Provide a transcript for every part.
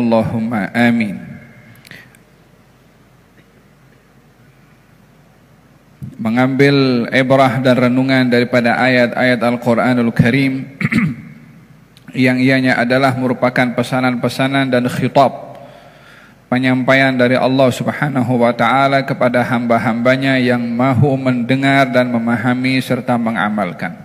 Allahumma amin. Mengambil ibrah dan renungan daripada ayat-ayat Al-Quranul Karim yang ianya adalah merupakan pesanan-pesanan dan khitab, penyampaian dari Allah Subhanahu wa ta'ala kepada hamba-hambanya yang mahu mendengar dan memahami serta mengamalkan.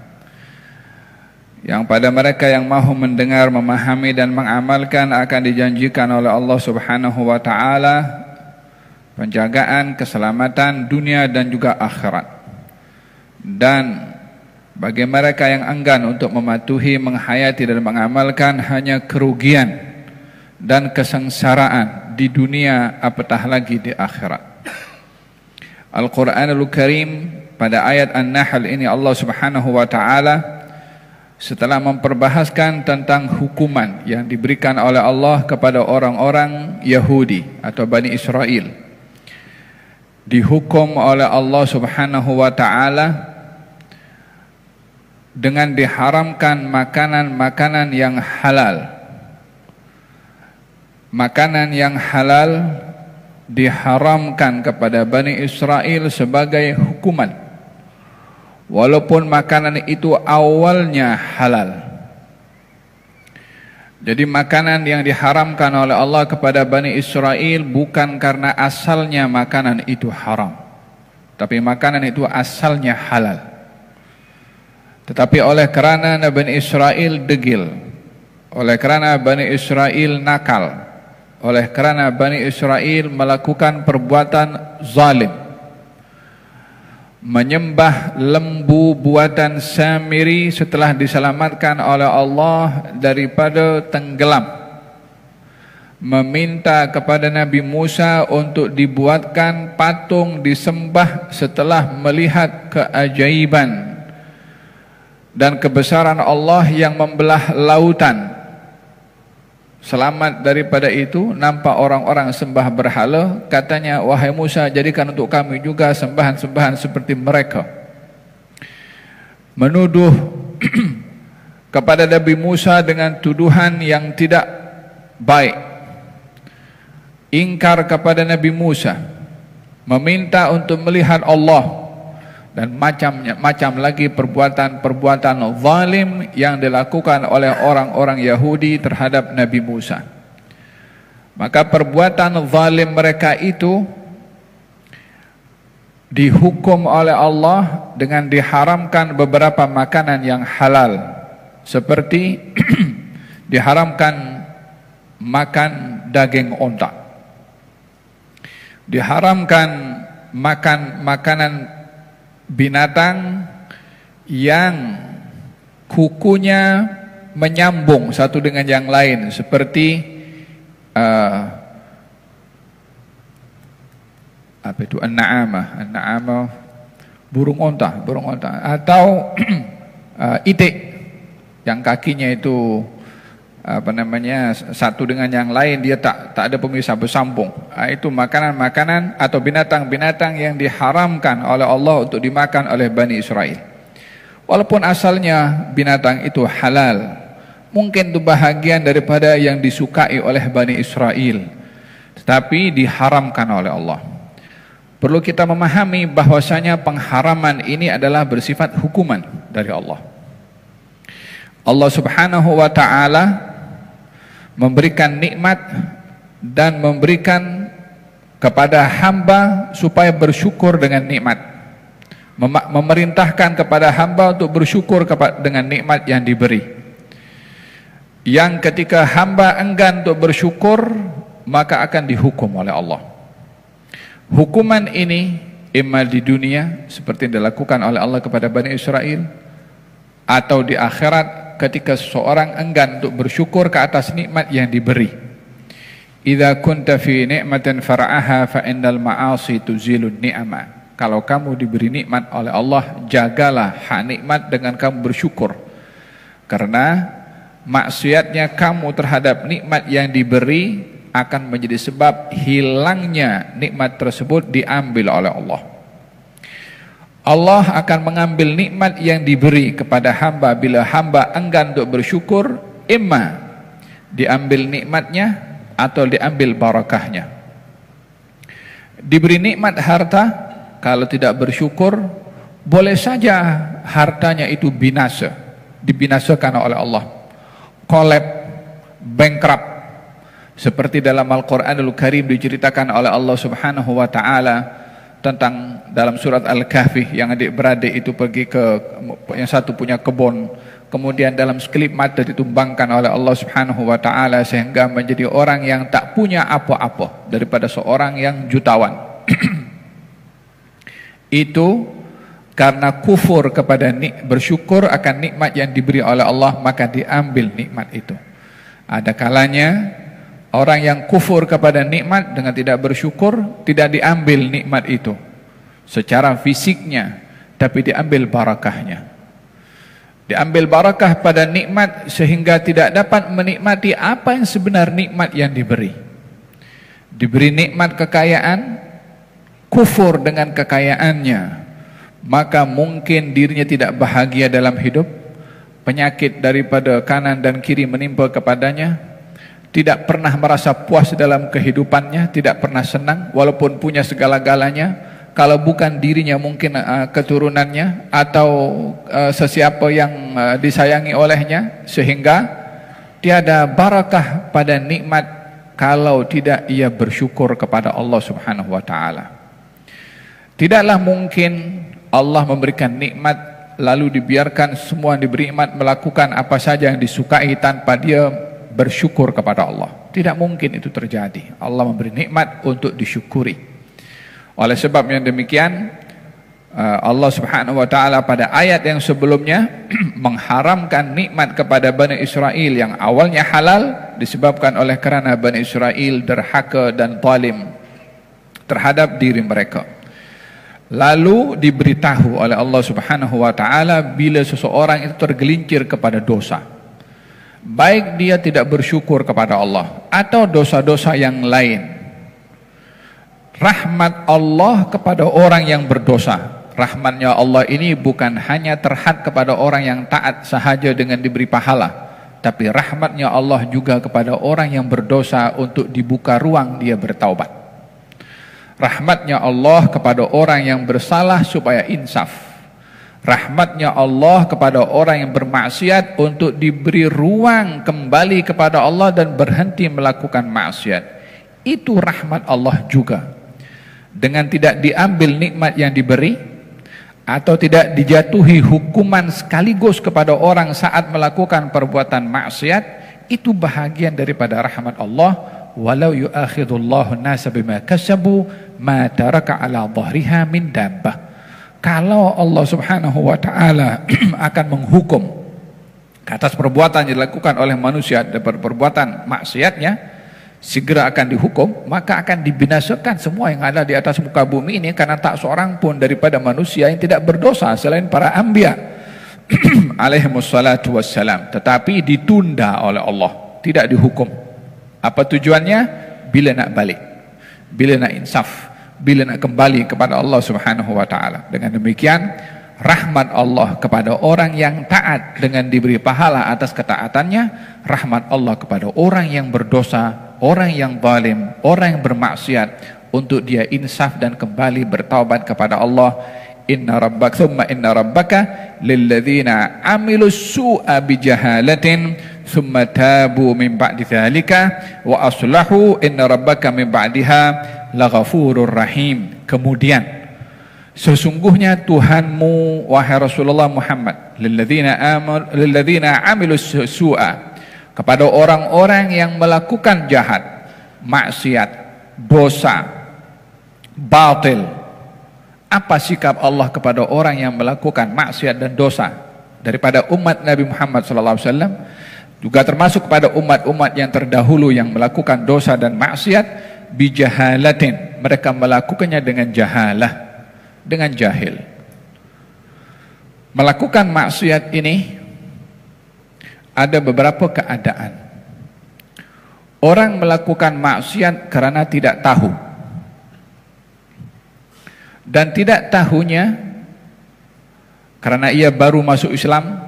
Yang pada mereka yang mahu mendengar, memahami dan mengamalkan akan dijanjikan oleh Allah Subhanahu wa ta'ala penjagaan, keselamatan dunia dan juga akhirat. Dan bagi mereka yang enggan untuk mematuhi, menghayati dan mengamalkan, hanya kerugian dan kesengsaraan di dunia, apatah lagi di akhirat. Al-Quranul Karim pada ayat An-Nahl ini Allah Subhanahu wa ta'ala setelah memperbahaskan tentang hukuman yang diberikan oleh Allah kepada orang-orang Yahudi atau Bani Israel, dihukum oleh Allah Subhanahu wa ta'ala dengan diharamkan makanan-makanan yang halal. Makanan yang halal diharamkan kepada Bani Israel sebagai hukuman, walaupun makanan itu awalnya halal. Jadi makanan yang diharamkan oleh Allah kepada Bani Israel bukan karena asalnya makanan itu haram, tapi makanan itu asalnya halal. Tetapi oleh kerana Bani Israel degil, oleh kerana Bani Israel nakal, oleh kerana Bani Israel melakukan perbuatan zalim, menyembah lembu buatan Samiri setelah diselamatkan oleh Allah daripada tenggelam, meminta kepada Nabi Musa untuk dibuatkan patung disembah setelah melihat keajaiban dan kebesaran Allah yang membelah lautan. Selamat daripada itu, nampak orang-orang sembah berhala, katanya, wahai Musa, jadikan untuk kami juga sembahan-sembahan seperti mereka. Menuduh kepada Nabi Musa dengan tuduhan yang tidak baik. Ingkar kepada Nabi Musa, meminta untuk melihat Allah, dan macam lagi perbuatan-perbuatan zalim yang dilakukan oleh orang-orang Yahudi terhadap Nabi Musa. Maka perbuatan zalim mereka itu dihukum oleh Allah dengan diharamkan beberapa makanan yang halal, seperti diharamkan makan daging onta, diharamkan makan makanan binatang yang kukunya menyambung satu dengan yang lain, seperti apa itu, an-na'amah, burung onta, atau itik yang kakinya itu satu dengan yang lain, dia tak ada pemisah, bersambung. Itu makanan-makanan atau binatang-binatang yang diharamkan oleh Allah untuk dimakan oleh Bani Israel. Walaupun asalnya binatang itu halal, mungkin itu bahagian daripada yang disukai oleh Bani Israel, tetapi diharamkan oleh Allah. Perlu kita memahami bahwasanya pengharaman ini adalah bersifat hukuman dari Allah. Allah Subhanahu wa ta'ala memberikan nikmat dan memberikan kepada hamba supaya bersyukur dengan nikmat, memerintahkan kepada hamba untuk bersyukur dengan nikmat yang diberi. Yang ketika hamba enggan untuk bersyukur, maka akan dihukum oleh Allah. Hukuman ini imma di dunia seperti yang dilakukan oleh Allah kepada Bani Israel, atau di akhirat ketika seseorang enggan untuk bersyukur ke atas nikmat yang diberi. Idza kunta fi ni'matin fara'aha fa innal ma'asi tuzilun ni'ama. Kalau kamu diberi nikmat oleh Allah, jagalah hak nikmat dengan kamu bersyukur. Karena maksiatnya kamu terhadap nikmat yang diberi akan menjadi sebab hilangnya nikmat tersebut diambil oleh Allah. Allah akan mengambil nikmat yang diberi kepada hamba bila hamba enggan untuk bersyukur, imma diambil nikmatnya atau diambil barakahnya. Diberi nikmat harta, kalau tidak bersyukur, boleh saja hartanya itu binasa, dibinasakan oleh Allah, kolab, bankrupt, seperti dalam Al-Quranul Karim diceritakan oleh Allah Subhanahu wa Ta'ala tentang dalam surat Al-Kahfi, yang adik-beradik itu pergi ke, yang satu punya kebun, kemudian dalam sekelip mata ditumbangkan oleh Allah Subhanahu wa Ta'ala sehingga menjadi orang yang tak punya apa-apa daripada seorang yang jutawan. Itu karena kufur kepada bersyukur akan nikmat yang diberi oleh Allah, maka diambil nikmat itu. Ada kalanya orang yang kufur kepada nikmat dengan tidak bersyukur, tidak diambil nikmat itu secara fisiknya, tapi diambil barakahnya. Diambil barakah pada nikmat sehingga tidak dapat menikmati apa yang sebenar nikmat yang diberi. Diberi nikmat kekayaan, kufur dengan kekayaannya, maka mungkin dirinya tidak bahagia dalam hidup, penyakit daripada kanan dan kiri menimpa kepadanya, tidak pernah merasa puas dalam kehidupannya, tidak pernah senang walaupun punya segala-galanya. Kalau bukan dirinya mungkin keturunannya atau sesiapa yang disayangi olehnya, sehingga tiada barakah pada nikmat kalau tidak ia bersyukur kepada Allah Subhanahu wa Ta'ala. Tidaklah mungkin Allah memberikan nikmat lalu dibiarkan semua yang diberi nikmat melakukan apa saja yang disukai tanpa dia bersyukur kepada Allah. Tidak mungkin itu terjadi. Allah memberi nikmat untuk disyukuri. Oleh sebab yang demikian, Allah Subhanahu wa Ta'ala pada ayat yang sebelumnya mengharamkan nikmat kepada Bani Israel yang awalnya halal, disebabkan oleh kerana Bani Israel derhaka dan zalim terhadap diri mereka. Lalu diberitahu oleh Allah Subhanahu wa Ta'ala bila seseorang itu tergelincir kepada dosa, baik dia tidak bersyukur kepada Allah atau dosa-dosa yang lain, rahmat Allah kepada orang yang berdosa. Rahmatnya Allah ini bukan hanya terhad kepada orang yang taat sahaja dengan diberi pahala, tapi rahmatnya Allah juga kepada orang yang berdosa untuk dibuka ruang dia bertaubat. Rahmatnya Allah kepada orang yang bersalah supaya insaf. Rahmatnya Allah kepada orang yang bermaksiat untuk diberi ruang kembali kepada Allah dan berhenti melakukan maksiat. Itu rahmat Allah juga. Dengan tidak diambil nikmat yang diberi, atau tidak dijatuhi hukuman sekaligus kepada orang saat melakukan perbuatan maksiat, itu bahagian daripada rahmat Allah. Walau yu'akhidullahu an-nasa bima kasabu ma taraka ala dhahriha min dabbah. Kalau Allah Subhanahu wa Ta'ala akan menghukum atas perbuatan yang dilakukan oleh manusia daripada perbuatan maksiatnya, segera akan dihukum, maka akan dibinasakan semua yang ada di atas muka bumi ini, karena tak seorang pun daripada manusia yang tidak berdosa selain para anbiya alaihimussalatu wassalam, tetapi ditunda oleh Allah, tidak dihukum. Apa tujuannya? Bila nak balik, bila nak insaf, bila nak kembali kepada Allah Subhanahu wa Ta'ala. Dengan demikian, rahmat Allah kepada orang yang taat dengan diberi pahala atas ketaatannya, rahmat Allah kepada orang yang berdosa, orang yang zalim, orang yang bermaksiat, untuk dia insaf dan kembali bertaubat kepada Allah. Inna rabbaka lilladzina amilus su'a bijahalatin thumma tabu min ba'di dzalika wa aslahu inna rabbaka min ba'diha laghafurur rahim. Kemudian sesungguhnya Tuhanmu wahai Rasulullah Muhammad, lilladzina amilus su'a, kepada orang-orang yang melakukan jahat, maksiat, dosa, batil. Apa sikap Allah kepada orang yang melakukan maksiat dan dosa daripada umat Nabi Muhammad SAW, juga termasuk kepada umat-umat yang terdahulu yang melakukan dosa dan maksiat? Bijahalatin, mereka melakukannya dengan jahalah, dengan jahil. Melakukan maksiat ini ada beberapa keadaan. Orang melakukan maksiat karena tidak tahu, dan tidak tahunya karena ia baru masuk Islam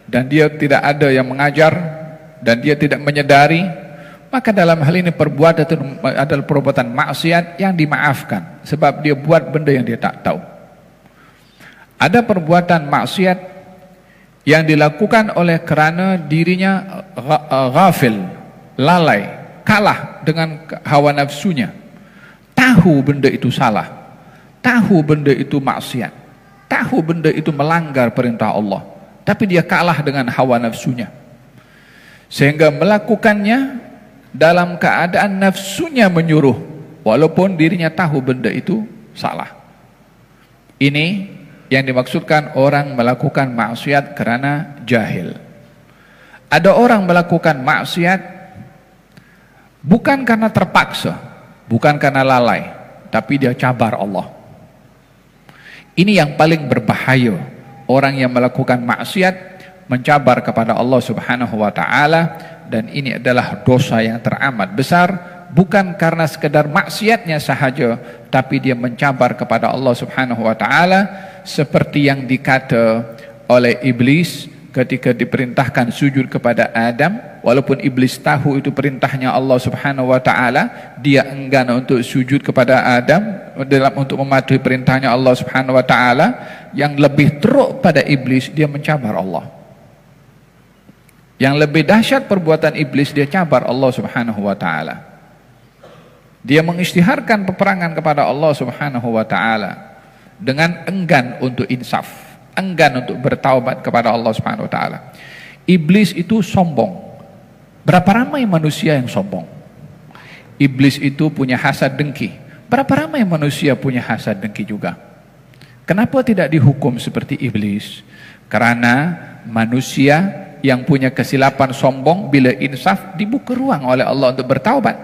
dan dia tidak ada yang mengajar dan dia tidak menyadari, maka dalam hal ini perbuatan itu adalah perbuatan maksiat yang dimaafkan sebab dia buat benda yang dia tak tahu. Ada perbuatan maksiat yang dilakukan oleh kerana dirinya ghafil, lalai, kalah dengan hawa nafsunya, tahu benda itu salah, tahu benda itu maksiat, tahu benda itu melanggar perintah Allah, tapi dia kalah dengan hawa nafsunya sehingga melakukannya dalam keadaan nafsunya menyuruh walaupun dirinya tahu benda itu salah. Ini yang dimaksudkan orang melakukan maksiat karena jahil. Ada orang melakukan maksiat bukan karena terpaksa, bukan karena lalai, tapi dia cabar Allah. Ini yang paling berbahaya. Orang yang melakukan maksiat mencabar kepada Allah Subhanahu wa taala, dan ini adalah dosa yang teramat besar, bukan karena sekedar maksiatnya sahaja, tapi dia mencabar kepada Allah Subhanahu wa taala seperti yang dikata oleh iblis ketika diperintahkan sujud kepada Adam. Walaupun iblis tahu itu perintahnya Allah Subhanahu wa taala, dia enggan untuk sujud kepada Adam untuk mematuhi perintahnya Allah Subhanahu wa taala. Yang lebih teruk pada iblis, dia mencabar Allah. Yang lebih dahsyat perbuatan iblis, dia cabar Allah Subhanahu wa taala. Dia mengisytiharkan peperangan kepada Allah Subhanahu wa taala dengan enggan untuk insaf, enggan untuk bertaubat kepada Allah Subhanahu wa taala. Iblis itu sombong. Berapa ramai manusia yang sombong? Iblis itu punya hasad dengki. Berapa ramai manusia punya hasad dengki juga? Kenapa tidak dihukum seperti iblis? Karena manusia yang punya kesilapan sombong bila insaf dibuka ruang oleh Allah untuk bertaubat.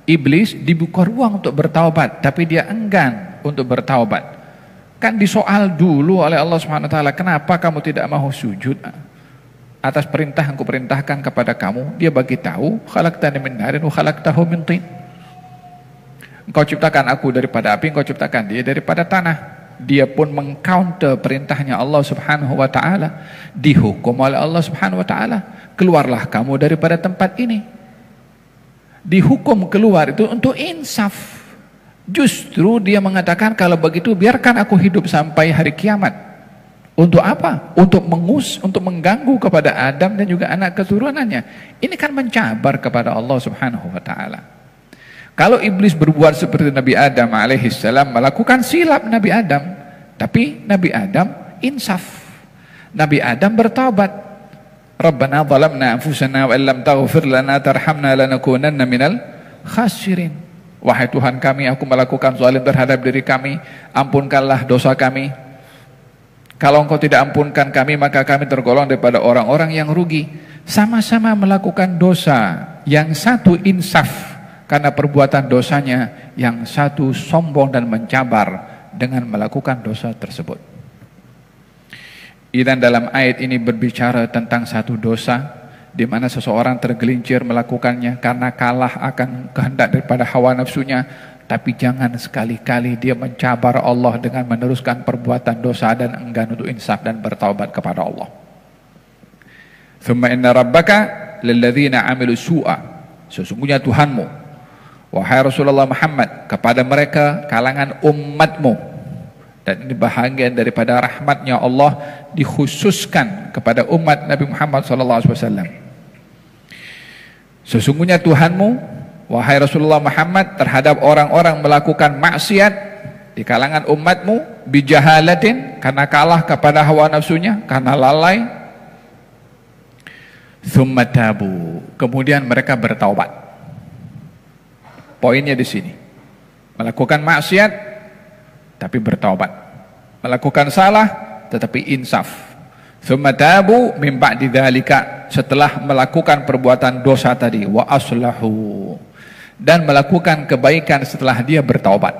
Iblis dibuka ruang untuk bertaubat, tapi dia enggan untuk bertaubat. Kan disoal dulu oleh Allah Subhanahu wa taala, kenapa kamu tidak mau sujud atas perintah yang kuperintahkan kepada kamu? Dia bagi tahu, khalaqtani min narin wa khalaqtahu min tin. Engkau ciptakan aku daripada api, engkau ciptakan dia daripada tanah. Dia pun mengcounter perintahnya Allah Subhanahu wa taala, dihukum oleh Allah Subhanahu wa taala, keluarlah kamu daripada tempat ini. Dihukum keluar itu untuk insaf. Justru dia mengatakan, kalau begitu biarkan aku hidup sampai hari kiamat. Untuk apa? Untuk mengganggu kepada Adam dan juga anak keturunannya. Ini kan mencabar kepada Allah Subhanahu wa taala. Kalau iblis berbuat seperti Nabi Adam alaihissalam, melakukan silap Nabi Adam, tapi Nabi Adam insaf. Nabi Adam bertaubat. Rabbana zalamna anfusana wa illam taghfir lana tarhamna lanakunanna minal khasirin. Wahai Tuhan kami, aku melakukan zalim terhadap diri kami, ampunkanlah dosa kami. Kalau Engkau tidak ampunkan kami, maka kami tergolong daripada orang-orang yang rugi. Sama-sama melakukan dosa, yang satu insaf karena perbuatan dosanya, yang satu sombong dan mencabar dengan melakukan dosa tersebut. Dan dalam ayat ini berbicara tentang satu dosa di mana seseorang tergelincir melakukannya karena kalah akan kehendak daripada hawa nafsunya, tapi jangan sekali-kali dia mencabar Allah dengan meneruskan perbuatan dosa dan enggan untuk insaf dan bertaubat kepada Allah. Thumma inna rabbaka lilladzina amilu su'a, sesungguhnya Tuhanmu, wahai Rasulullah Muhammad, kepada mereka kalangan umatmu. Dan ini bahagian daripada rahmatnya Allah dikhususkan kepada umat Nabi Muhammad SAW. Sesungguhnya Tuhanmu, wahai Rasulullah Muhammad, terhadap orang-orang melakukan maksiat di kalangan umatmu, bijahalatin, karena kalah kepada hawa nafsunya, karena lalai, thumma tabu, kemudian mereka bertaubat. Poinnya di sini, melakukan maksiat tapi bertaubat, melakukan salah tetapi insaf. Tsumma tabu min ba'di dzalika, setelah melakukan perbuatan dosa tadi, wa aslahu, dan melakukan kebaikan setelah dia bertaubat.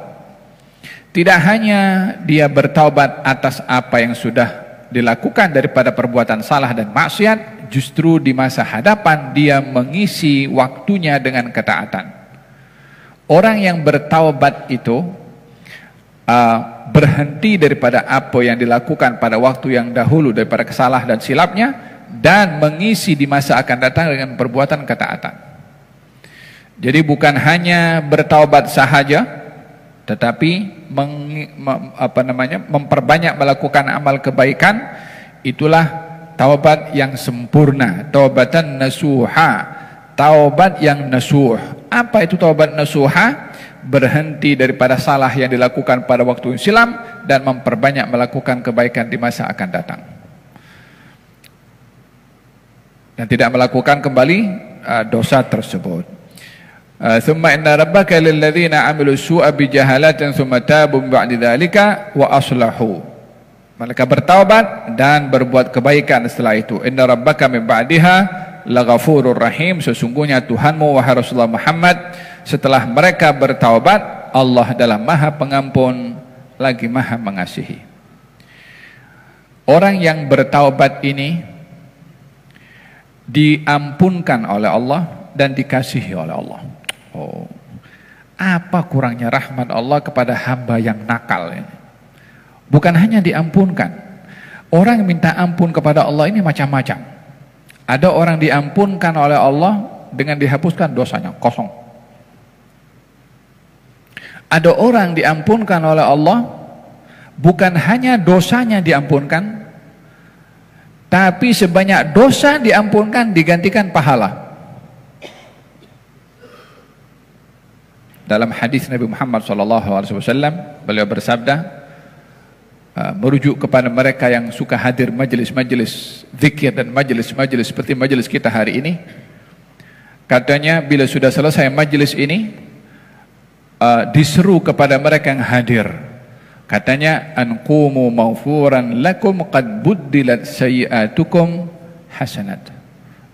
Tidak hanya dia bertaubat atas apa yang sudah dilakukan daripada perbuatan salah dan maksiat, justru di masa hadapan dia mengisi waktunya dengan ketaatan. Orang yang bertaubat itu berhenti daripada apa yang dilakukan pada waktu yang dahulu daripada kesalahan dan silapnya, dan mengisi di masa akan datang dengan perbuatan ketaatan. Jadi bukan hanya bertaubat sahaja, tetapi memperbanyak melakukan amal kebaikan. Itulah taubat yang sempurna, taubatan nasuha, taubat yang nasuh. Apa itu taubat nasuha? Berhenti daripada salah yang dilakukan pada waktu silam dan memperbanyak melakukan kebaikan di masa akan datang, dan tidak melakukan kembali dosa tersebut. Thumma inna rabbaka lilladzina 'amilu su'a bijahalatin thumma tabu min ba'di dzalika wa aslahu. Mereka bertaubat dan berbuat kebaikan setelah itu. Inna rabbaka min ba'diha laghafurur rahim. Sesungguhnya Tuhanmu wahai Rasulullah Muhammad, setelah mereka bertaubat, Allah adalah Maha Pengampun lagi Maha Mengasihi. Orang yang bertaubat ini diampunkan oleh Allah dan dikasihi oleh Allah. Oh, apa kurangnya rahmat Allah kepada hamba yang nakal ini? Bukan hanya diampunkan. Orang yang minta ampun kepada Allah ini macam-macam. Ada orang diampunkan oleh Allah dengan dihapuskan dosanya, kosong. Ada orang diampunkan oleh Allah, bukan hanya dosanya diampunkan, tapi sebanyak dosa diampunkan digantikan pahala. Dalam hadis Nabi Muhammad SAW, beliau bersabda, merujuk kepada mereka yang suka hadir majelis-majelis zikir dan majelis-majelis seperti majelis kita hari ini. Katanya bila sudah selesai majelis ini, diseru kepada mereka yang hadir. Katanya, anqumu maghfuran lakum qad buddilat sayyi'atukum hasanat.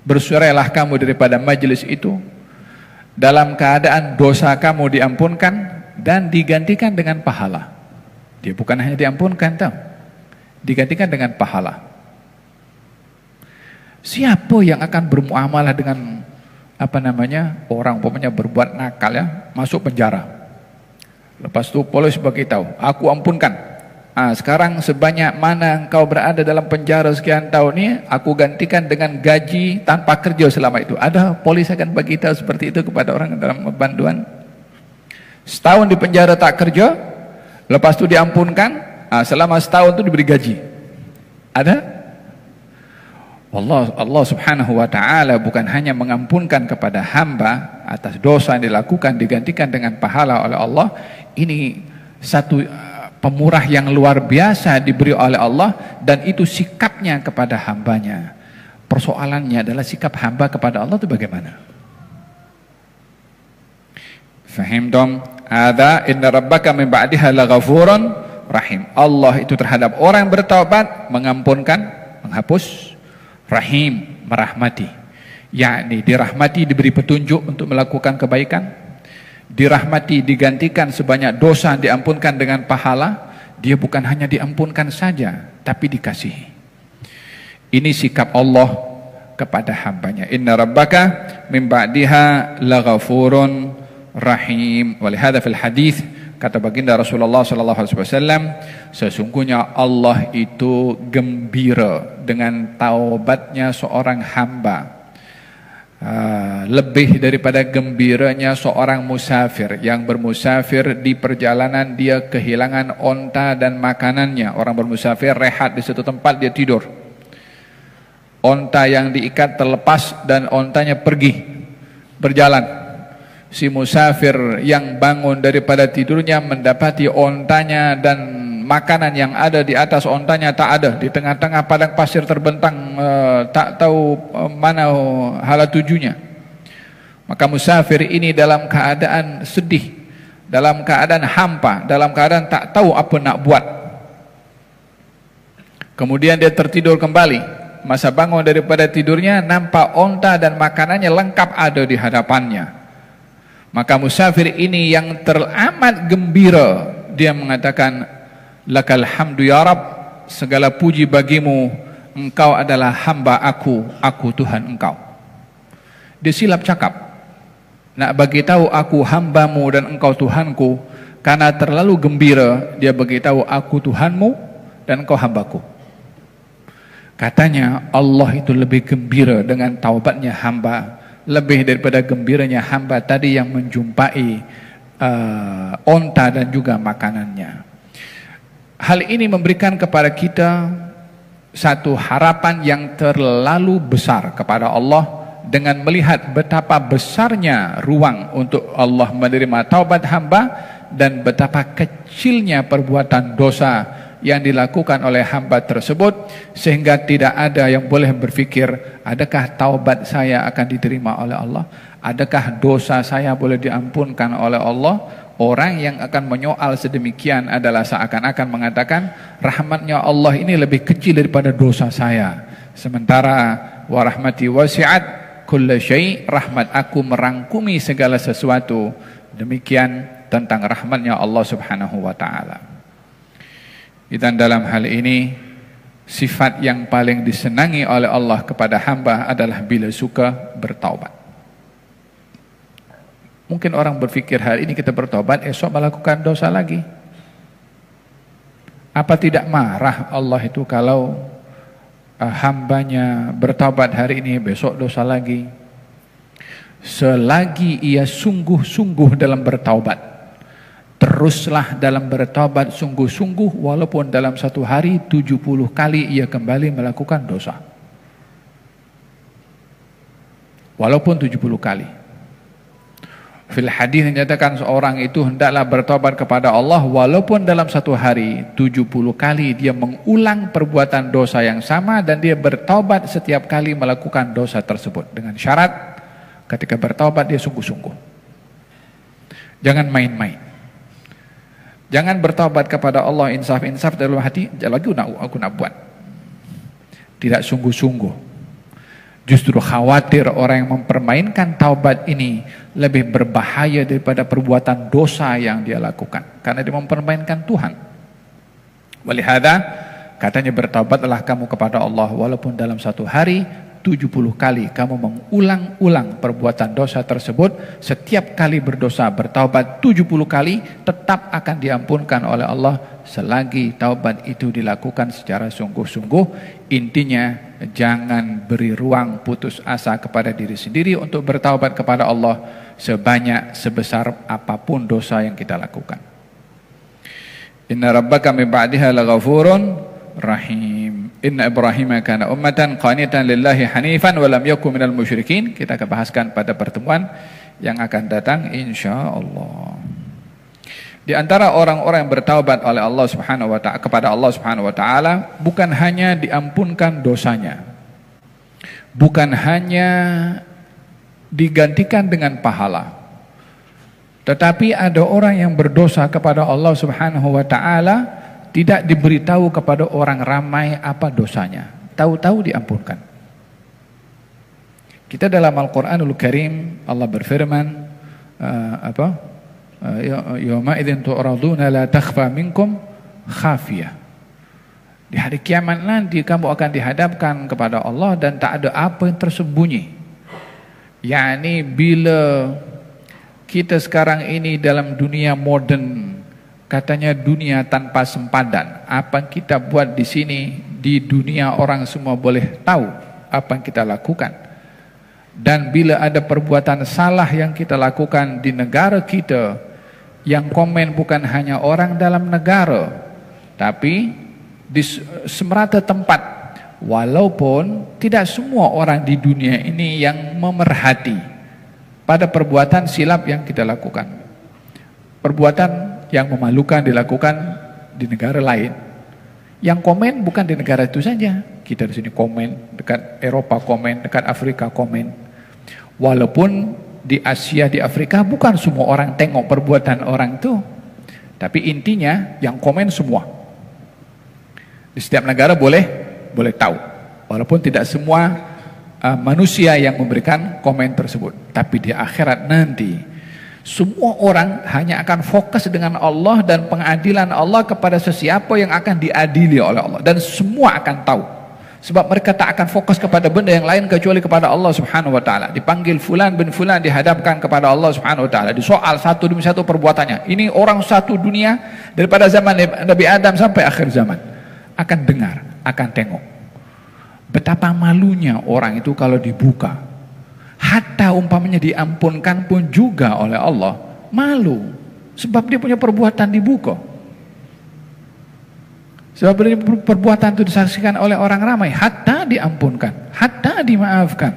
Bersurailah kamu daripada majelis itu dalam keadaan dosa kamu diampunkan dan digantikan dengan pahala. Dia bukan hanya diampunkan, tahu, digantikan dengan pahala. Siapa yang akan bermuamalah dengan orang umpamanya berbuat nakal ya, masuk penjara. Lepas itu polis beritahu, aku ampunkan. Sekarang sebanyak mana engkau berada dalam penjara sekian tahun ini, aku gantikan dengan gaji tanpa kerja selama itu. Ada polis akan beritahu seperti itu kepada orang dalam bantuan. Setahun di penjara tak kerja, lepas itu diampunkan, selama setahun itu diberi gaji. Ada? Allah subhanahu wa ta'ala bukan hanya mengampunkan kepada hamba atas dosa yang dilakukan, digantikan dengan pahala oleh Allah. Ini satu pemurah yang luar biasa diberi oleh Allah, dan itu sikapnya kepada hambanya. Persoalannya adalah sikap hamba kepada Allah itu bagaimana? Fahimtum? Ada inna rabbaka min ba'diha laghafurun rahim. Allah itu terhadap orang yang bertaubat mengampunkan, menghapus, rahim, merahmati. Yakni dirahmati, diberi petunjuk untuk melakukan kebaikan. Dirahmati, digantikan sebanyak dosa, diampunkan dengan pahala. Dia bukan hanya diampunkan saja, tapi dikasihi. Ini sikap Allah kepada hambanya. Inna rabbaka min ba'diha laghafurun rahim. Walihada fil hadis, kata baginda Rasulullah SAW, sesungguhnya Allah itu gembira dengan taubatnya seorang hamba, lebih daripada gembiranya seorang musafir yang bermusafir di perjalanan, dia kehilangan onta dan makanannya. Orang bermusafir rehat di satu tempat, dia tidur, onta yang diikat terlepas dan ontanya pergi berjalan. Si musafir yang bangun daripada tidurnya mendapati ontanya dan makanan yang ada di atas ontanya tak ada, di tengah-tengah padang pasir terbentang, tak tahu mana hala tujunya. Maka musafir ini dalam keadaan sedih, dalam keadaan hampa, dalam keadaan tak tahu apa nak buat. Kemudian dia tertidur kembali. Masa bangun daripada tidurnya, nampak onta dan makanannya lengkap ada di hadapannya. Maka musafir ini yang teramat gembira, dia mengatakan, lakal hamdu ya Rab, segala puji bagimu, engkau adalah hamba aku Tuhan engkau. Dia silap cakap, nak bagi tahu aku hambamu dan engkau Tuhanku. Karena terlalu gembira, dia beritahu aku Tuhanmu dan engkau hambaku. Katanya Allah itu lebih gembira dengan taubatnya hamba lebih daripada gembiranya hamba tadi yang menjumpai onta dan juga makanannya. Hal ini memberikan kepada kita satu harapan yang terlalu besar kepada Allah dengan melihat betapa besarnya ruang untuk Allah menerima taubat hamba dan betapa kecilnya perbuatan dosa yang dilakukan oleh hamba tersebut, sehingga tidak ada yang boleh berpikir, adakah taubat saya akan diterima oleh Allah? Adakah dosa saya boleh diampunkan oleh Allah? Orang yang akan menyoal sedemikian adalah seakan-akan mengatakan rahmatnya Allah ini lebih kecil daripada dosa saya. Sementara wa rahmati wasi'at kulla syai', rahmat aku merangkumi segala sesuatu. Demikian tentang rahmatnya Allah Subhanahu wa taala. Dan dalam hal ini sifat yang paling disenangi oleh Allah kepada hamba adalah bila suka bertaubat. Mungkin orang berpikir hari ini kita bertaubat, esok melakukan dosa lagi. Apa tidak marah Allah itu kalau hambanya bertaubat hari ini, besok dosa lagi? Selagi ia sungguh-sungguh dalam bertaubat, teruslah dalam bertaubat sungguh-sungguh, walaupun dalam satu hari 70 kali ia kembali melakukan dosa. Walaupun 70 kali. Fil hadis dinyatakan seorang itu hendaklah bertobat kepada Allah walaupun dalam satu hari 70 kali dia mengulang perbuatan dosa yang sama, dan dia bertobat setiap kali melakukan dosa tersebut, dengan syarat ketika bertobat dia sungguh-sungguh. Jangan main-main. Jangan bertobat kepada Allah insaf-insaf dalam hati, lagi aku nak buat. Tidak sungguh-sungguh. Justru khawatir orang yang mempermainkan taubat ini lebih berbahaya daripada perbuatan dosa yang dia lakukan, karena dia mempermainkan Tuhan. Walihada katanya bertaubatlah kamu kepada Allah walaupun dalam satu hari 70 kali kamu mengulang-ulang perbuatan dosa tersebut. Setiap kali berdosa bertaubat 70 kali tetap akan diampunkan oleh Allah selagi taubat itu dilakukan secara sungguh-sungguh. Intinya jangan beri ruang putus asa kepada diri sendiri untuk bertaubat kepada Allah sebanyak sebesar apapun dosa yang kita lakukan. Inna rabbaka min ba'diha laghafurun rahim. Inna Ibrahim kana ummatan qanitan lillahi hanifan wa lam yakun minal musyrikin. Kita akan bahaskan pada pertemuan yang akan datang insyaallah. Di antara orang-orang yang bertaubat oleh Allah Subhanahu wa taala kepada Allah Subhanahu wa taala, bukan hanya diampunkan dosanya, bukan hanya digantikan dengan pahala, tetapi ada orang yang berdosa kepada Allah Subhanahu wa taala tidak diberitahu kepada orang ramai apa dosanya, tahu-tahu diampunkan. Kita dalam Al-Qur'anul Karim Allah berfirman Yawma idzin tu'raduna la takhfa minkum khafiyah. Di hari kiamat nanti kamu akan dihadapkan kepada Allah dan tak ada apa yang tersembunyi. Yani bila kita sekarang ini dalam dunia modern, katanya dunia tanpa sempadan, apa yang kita buat di sini di dunia orang semua boleh tahu apa yang kita lakukan. Dan bila ada perbuatan salah yang kita lakukan di negara kita, yang komen bukan hanya orang dalam negara, tapi di semerata tempat, walaupun tidak semua orang di dunia ini yang memerhati pada perbuatan silap yang kita lakukan. Perbuatan yang memalukan dilakukan di negara lain. Yang komen bukan di negara itu saja. Kita di sini komen, dekat Eropa komen, dekat Afrika komen. Walaupun di Asia, di Afrika bukan semua orang tengok perbuatan orang itu, tapi intinya yang komen semua. Di setiap negara boleh tahu, walaupun tidak semua manusia yang memberikan komen tersebut. Tapi di akhirat nanti semua orang hanya akan fokus dengan Allah dan pengadilan Allah kepada sesiapa yang akan diadili oleh Allah, dan semua akan tahu. Sebab mereka tak akan fokus kepada benda yang lain kecuali kepada Allah Subhanahu wa taala. Dipanggil fulan bin fulan, dihadapkan kepada Allah Subhanahu wa taala, disoal satu demi satu perbuatannya. Ini orang satu dunia daripada zaman Nabi Adam sampai akhir zaman akan dengar, akan tengok. Betapa malunya orang itu kalau dibuka. Hatta umpamanya diampunkan pun juga oleh Allah, malu. Sebab dia punya perbuatan dibuka. Sebab dari perbuatan itu disaksikan oleh orang ramai, hatta diampunkan, hatta dimaafkan.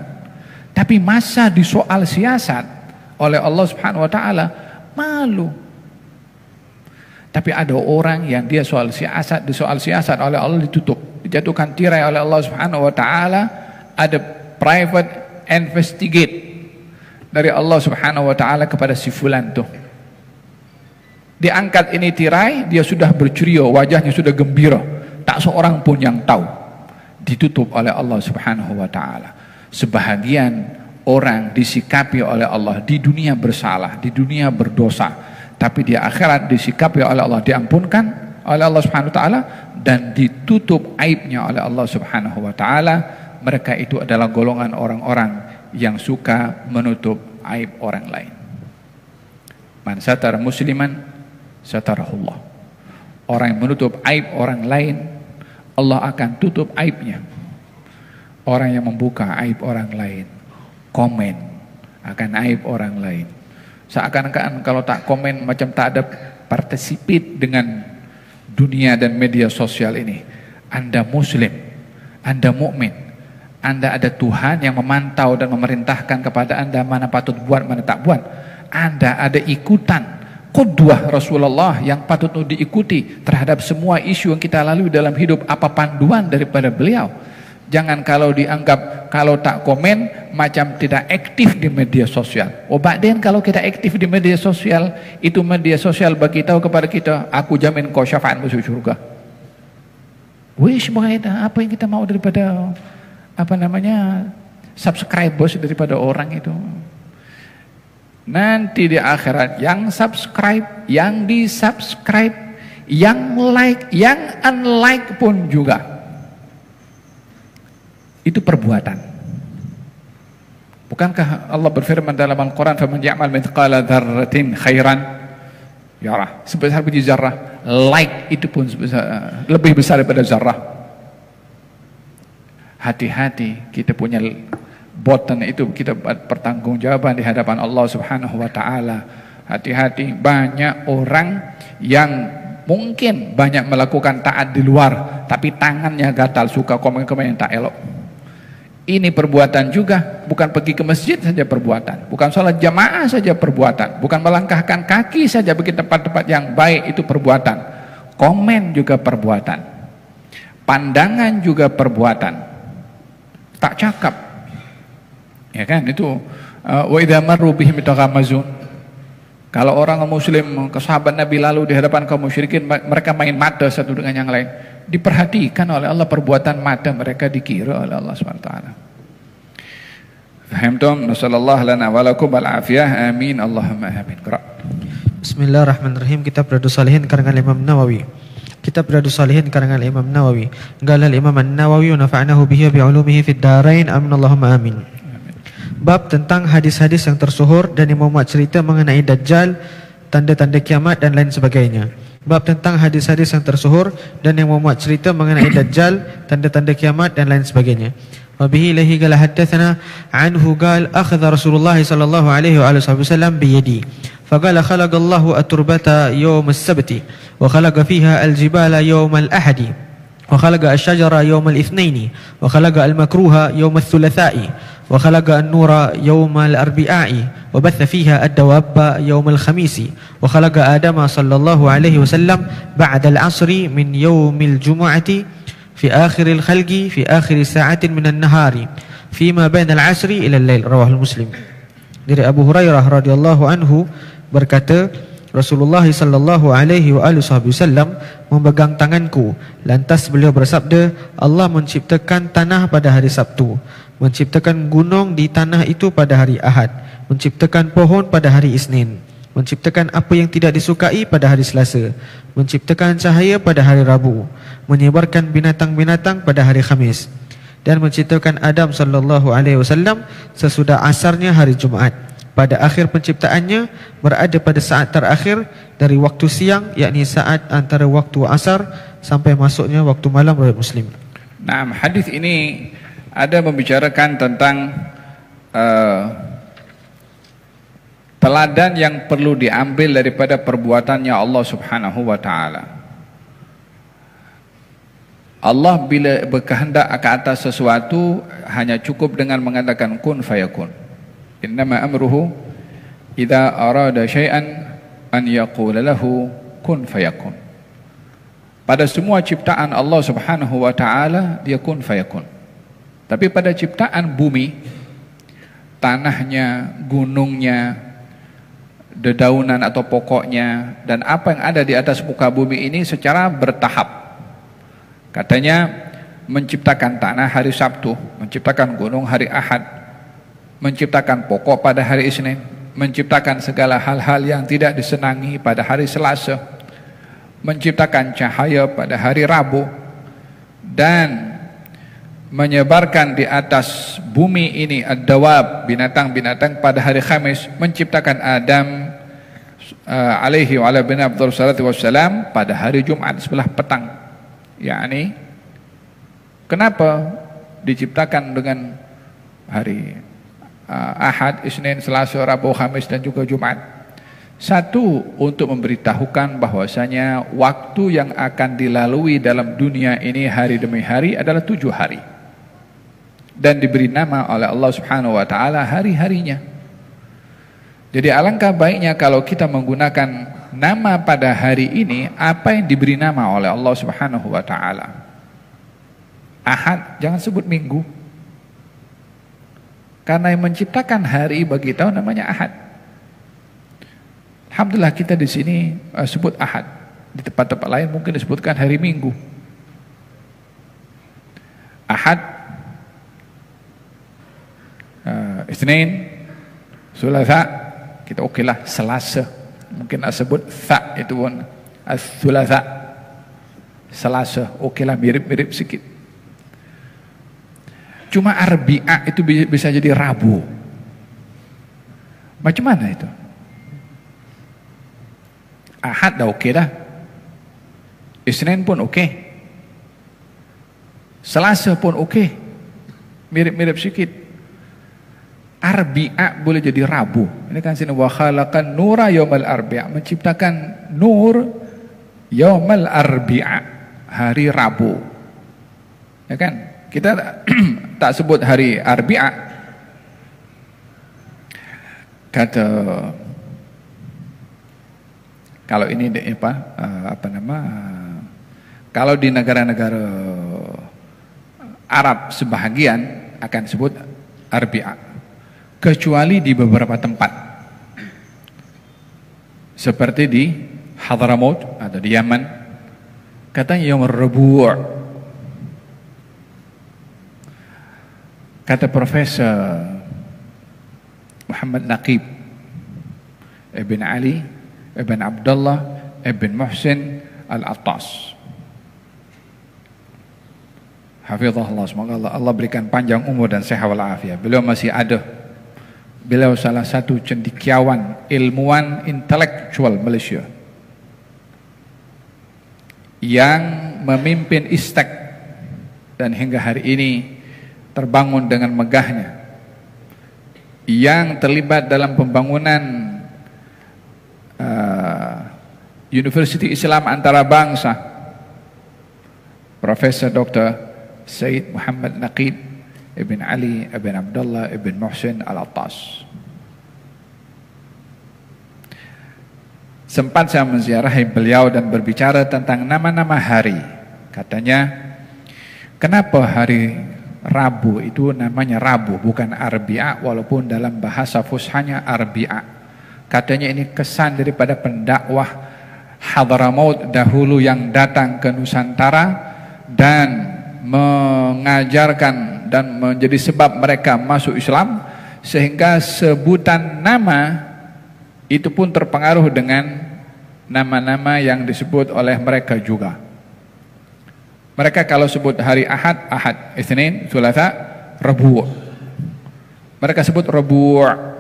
Tapi masa disoal siasat oleh Allah Subhanahu wa taala, malu. Tapi ada orang yang dia disoal siasat oleh Allah, ditutup, dijatuhkan tirai oleh Allah Subhanahu wa taala, ada private investigate dari Allah Subhanahu wa taala kepada si fulan tuh. Diangkat ini tirai, dia sudah berceria, wajahnya sudah gembira, tak seorang pun yang tahu. Ditutup oleh Allah Subhanahu wa taala. Sebahagian orang disikapi oleh Allah di dunia bersalah, di dunia berdosa, tapi di akhirat disikapi oleh Allah, diampunkan oleh Allah Subhanahu wa taala dan ditutup aibnya oleh Allah Subhanahu wa taala. Mereka itu adalah golongan orang-orang yang suka menutup aib orang lain. Man satara musliman satarahullah. Orang yang menutup aib orang lain, Allah akan tutup aibnya. Orang yang membuka aib orang lain, komen akan aib orang lain, seakan-akan kalau tak komen macam tak ada partisipate dengan dunia dan media sosial ini. Anda muslim, Anda mukmin, Anda ada Tuhan yang memantau dan memerintahkan kepada Anda mana patut buat, mana tak buat. Anda ada ikutan qudwah Rasulullah yang patut diikuti terhadap semua isu yang kita lalui dalam hidup. Apa panduan daripada beliau? Jangan kalau dianggap kalau tak komen macam tidak aktif di media sosial. Oh, badan kalau kita aktif di media sosial, itu media sosial bagi tahu kepada kita, aku jamin kau syafaat masuk surga. Wish apa yang kita mau daripada subscribers daripada orang itu. Nanti di akhirat yang subscribe, yang di-subscribe, yang like, yang unlike pun juga. Itu perbuatan. Bukankah Allah berfirman dalam Al-Quran, "Faman ya'mal mithqala dzarratin khairan yarah." Sebesar biji zarah, like itu pun lebih besar daripada zarah. Hati-hati, kita punya boten itu, kita pertanggungjawaban di hadapan Allah Subhanahu wa taala. Hati-hati, banyak orang yang mungkin banyak melakukan taat di luar, tapi tangannya gatal, suka komen-komen yang tak elok. Ini perbuatan juga, bukan pergi ke masjid saja perbuatan, bukan sholat jamaah saja perbuatan, bukan melangkahkan kaki saja pergi tempat-tempat yang baik itu perbuatan. Komen juga perbuatan, pandangan juga perbuatan, tak cakap. Ya kan, itu wa idza marru bihim yataghamazun. Kalau orang muslim ke sahabat Nabi lalu di hadapan kaum musyrikin, mereka main mata satu dengan yang lain. Diperhatikan oleh Allah perbuatan mata mereka, dikira oleh Allah Subhanahu wa taala. Fahamtum? Nasallallahu lana wa lakum al-afiyah. Amin. Allahumma amin. Bismillahirrahmanirrahim. Kitab Riyadhus Shalihin karangan Imam Nawawi. Kitab Riyadhus Shalihin karangan Imam Nawawi. Qala al-Imam An-Nawawi wa nafa'nahu bihi wa bi'ulumihi fid dharain. Amin. Allahumma amin. Bab tentang hadis-hadis yang tersuhur dan yang memuat cerita mengenai Dajjal, tanda-tanda kiamat dan lain sebagainya. Bab tentang hadis-hadis yang tersuhur dan yang memuat cerita mengenai Dajjal, tanda-tanda kiamat dan lain sebagainya. Wa bihi ilahi qala haddatsana anhu qala akhadha Rasulullah sallallahu alaihi wasallam bi yadi faqala khalaqallahu at-turbata yawm as-sabti wa khalaqa fiha al-jibala yawm al-ahadi wa khalaqa ash-shajara yawm al-ithnaini wa khalaqa al-makruha yawm ath-thulatha'i وخلق النور يوم الأربعاء وبث فيها الدواب يوم الخميس وخلق آدم صلى الله عليه وسلم بعد العصر من يوم الجمعة في آخر الخلق في آخر ساعة من النهار فيما بين العصر إلى الليل. رواه Muslim. Dari Abu Hurairah radhiyallahu anhu berkata, Rasulullah sallallahu alaihi wasallam memegang tanganku, lantas beliau bersabda, Allah menciptakan tanah pada hari Sabtu, menciptakan gunung di tanah itu pada hari Ahad, menciptakan pohon pada hari Isnin, menciptakan apa yang tidak disukai pada hari Selasa, menciptakan cahaya pada hari Rabu, menyebarkan binatang-binatang pada hari Khamis, dan menciptakan Adam sallallahu alaihi wasallam sesudah asarnya hari Jumaat. Pada akhir penciptaannya berada pada saat terakhir dari waktu siang, yakni saat antara waktu asar sampai masuknya waktu malam. Riwayat Muslim. Nah, hadis ini ada membicarakan tentang teladan yang perlu diambil daripada perbuatannya Allah Subhanahu wa taala. Allah bila berkehendak ke atas sesuatu hanya cukup dengan mengatakan kun fayakun. Innama amruhu idza arada syai'an an yaqula lahu kun fayakun. Pada semua ciptaan Allah Subhanahu wa taala dia kun fayakun. Tapi pada ciptaan bumi, tanahnya, gunungnya, dedaunan atau pokoknya, dan apa yang ada di atas muka bumi ini secara bertahap. Katanya menciptakan tanah hari Sabtu, menciptakan gunung hari Ahad, menciptakan pokok pada hari Isnin, menciptakan segala hal-hal yang tidak disenangi pada hari Selasa, menciptakan cahaya pada hari Rabu, dan menyebarkan di atas bumi ini ad-dawab, binatang-binatang pada hari Khamis, menciptakan Adam alaihi wa ala bin Abdul salatu wassalam pada hari Jumat sebelah petang. Yakni kenapa diciptakan dengan hari Ahad, Isnin, Selasa, Rabu, Khamis dan juga Jumat? Satu, untuk memberitahukan bahwasanya waktu yang akan dilalui dalam dunia ini hari demi hari adalah 7 hari. Dan diberi nama oleh Allah Subhanahu wa taala hari-harinya. Jadi alangkah baiknya kalau kita menggunakan nama pada hari ini apa yang diberi nama oleh Allah Subhanahu wa taala. Ahad, jangan sebut minggu. Karena yang menciptakan hari bagi tahu namanya Ahad. Alhamdulillah kita di sini sebut Ahad. Di tempat-tempat lain mungkin disebutkan hari Minggu. Ahad, Isnin, Thulatha, kita okelah Selasa. Mungkin nak sebut Tha itu pun Thulatha, Selasa, okelah mirip-mirip sikit. Cuma Arbi'a itu bisa jadi Rabu. Macam mana itu? Ahad dah okey dah. Isnin pun okey. Selasa pun okey. Mirip-mirip sikit. Arbi'a boleh jadi Rabu. Ini kan sini wa khalaqan nura yaumal arbi'a, menciptakan nur yaumal arbi'a, hari Rabu. Ya kan? Kita tak sebut hari Arbi'a. Kata kalau ini kalau di negara-negara Arab sebahagian akan sebut Arbi'a. Kecuali di beberapa tempat. Seperti di Hadramaut atau di Yaman, katanya Yaum Rabu'. Kata Profesor Muhammad Naqib Ibn Ali Ibn Abdullah Ibn Muhsin Al-Attas, hafizahullah, semoga Allah berikan panjang umur dan sehat walafiat. Beliau masih ada. Beliau salah satu cendekiawan, ilmuwan intelektual Malaysia yang memimpin ISTEC dan hingga hari ini terbangun dengan megahnya, yang terlibat dalam pembangunan Universiti Islam Antarabangsa, Profesor Dr. Said Muhammad Naqib Ibn Ali Ibn Abdullah Ibn Muhsin Al-Attas. Sempat saya menziarahi beliau dan berbicara tentang nama-nama hari. Katanya, kenapa hari Rabu itu namanya Rabu bukan Arbi'a, walaupun dalam bahasa fushanya Arbi'a. Katanya ini kesan daripada pendakwah Hadramaut dahulu yang datang ke Nusantara dan mengajarkan dan menjadi sebab mereka masuk Islam, sehingga sebutan nama itu pun terpengaruh dengan nama-nama yang disebut oleh mereka juga. Mereka kalau sebut hari Ahad, Ahad, Isnin, Thulatha, Rabu'. Mereka sebut Rabu'.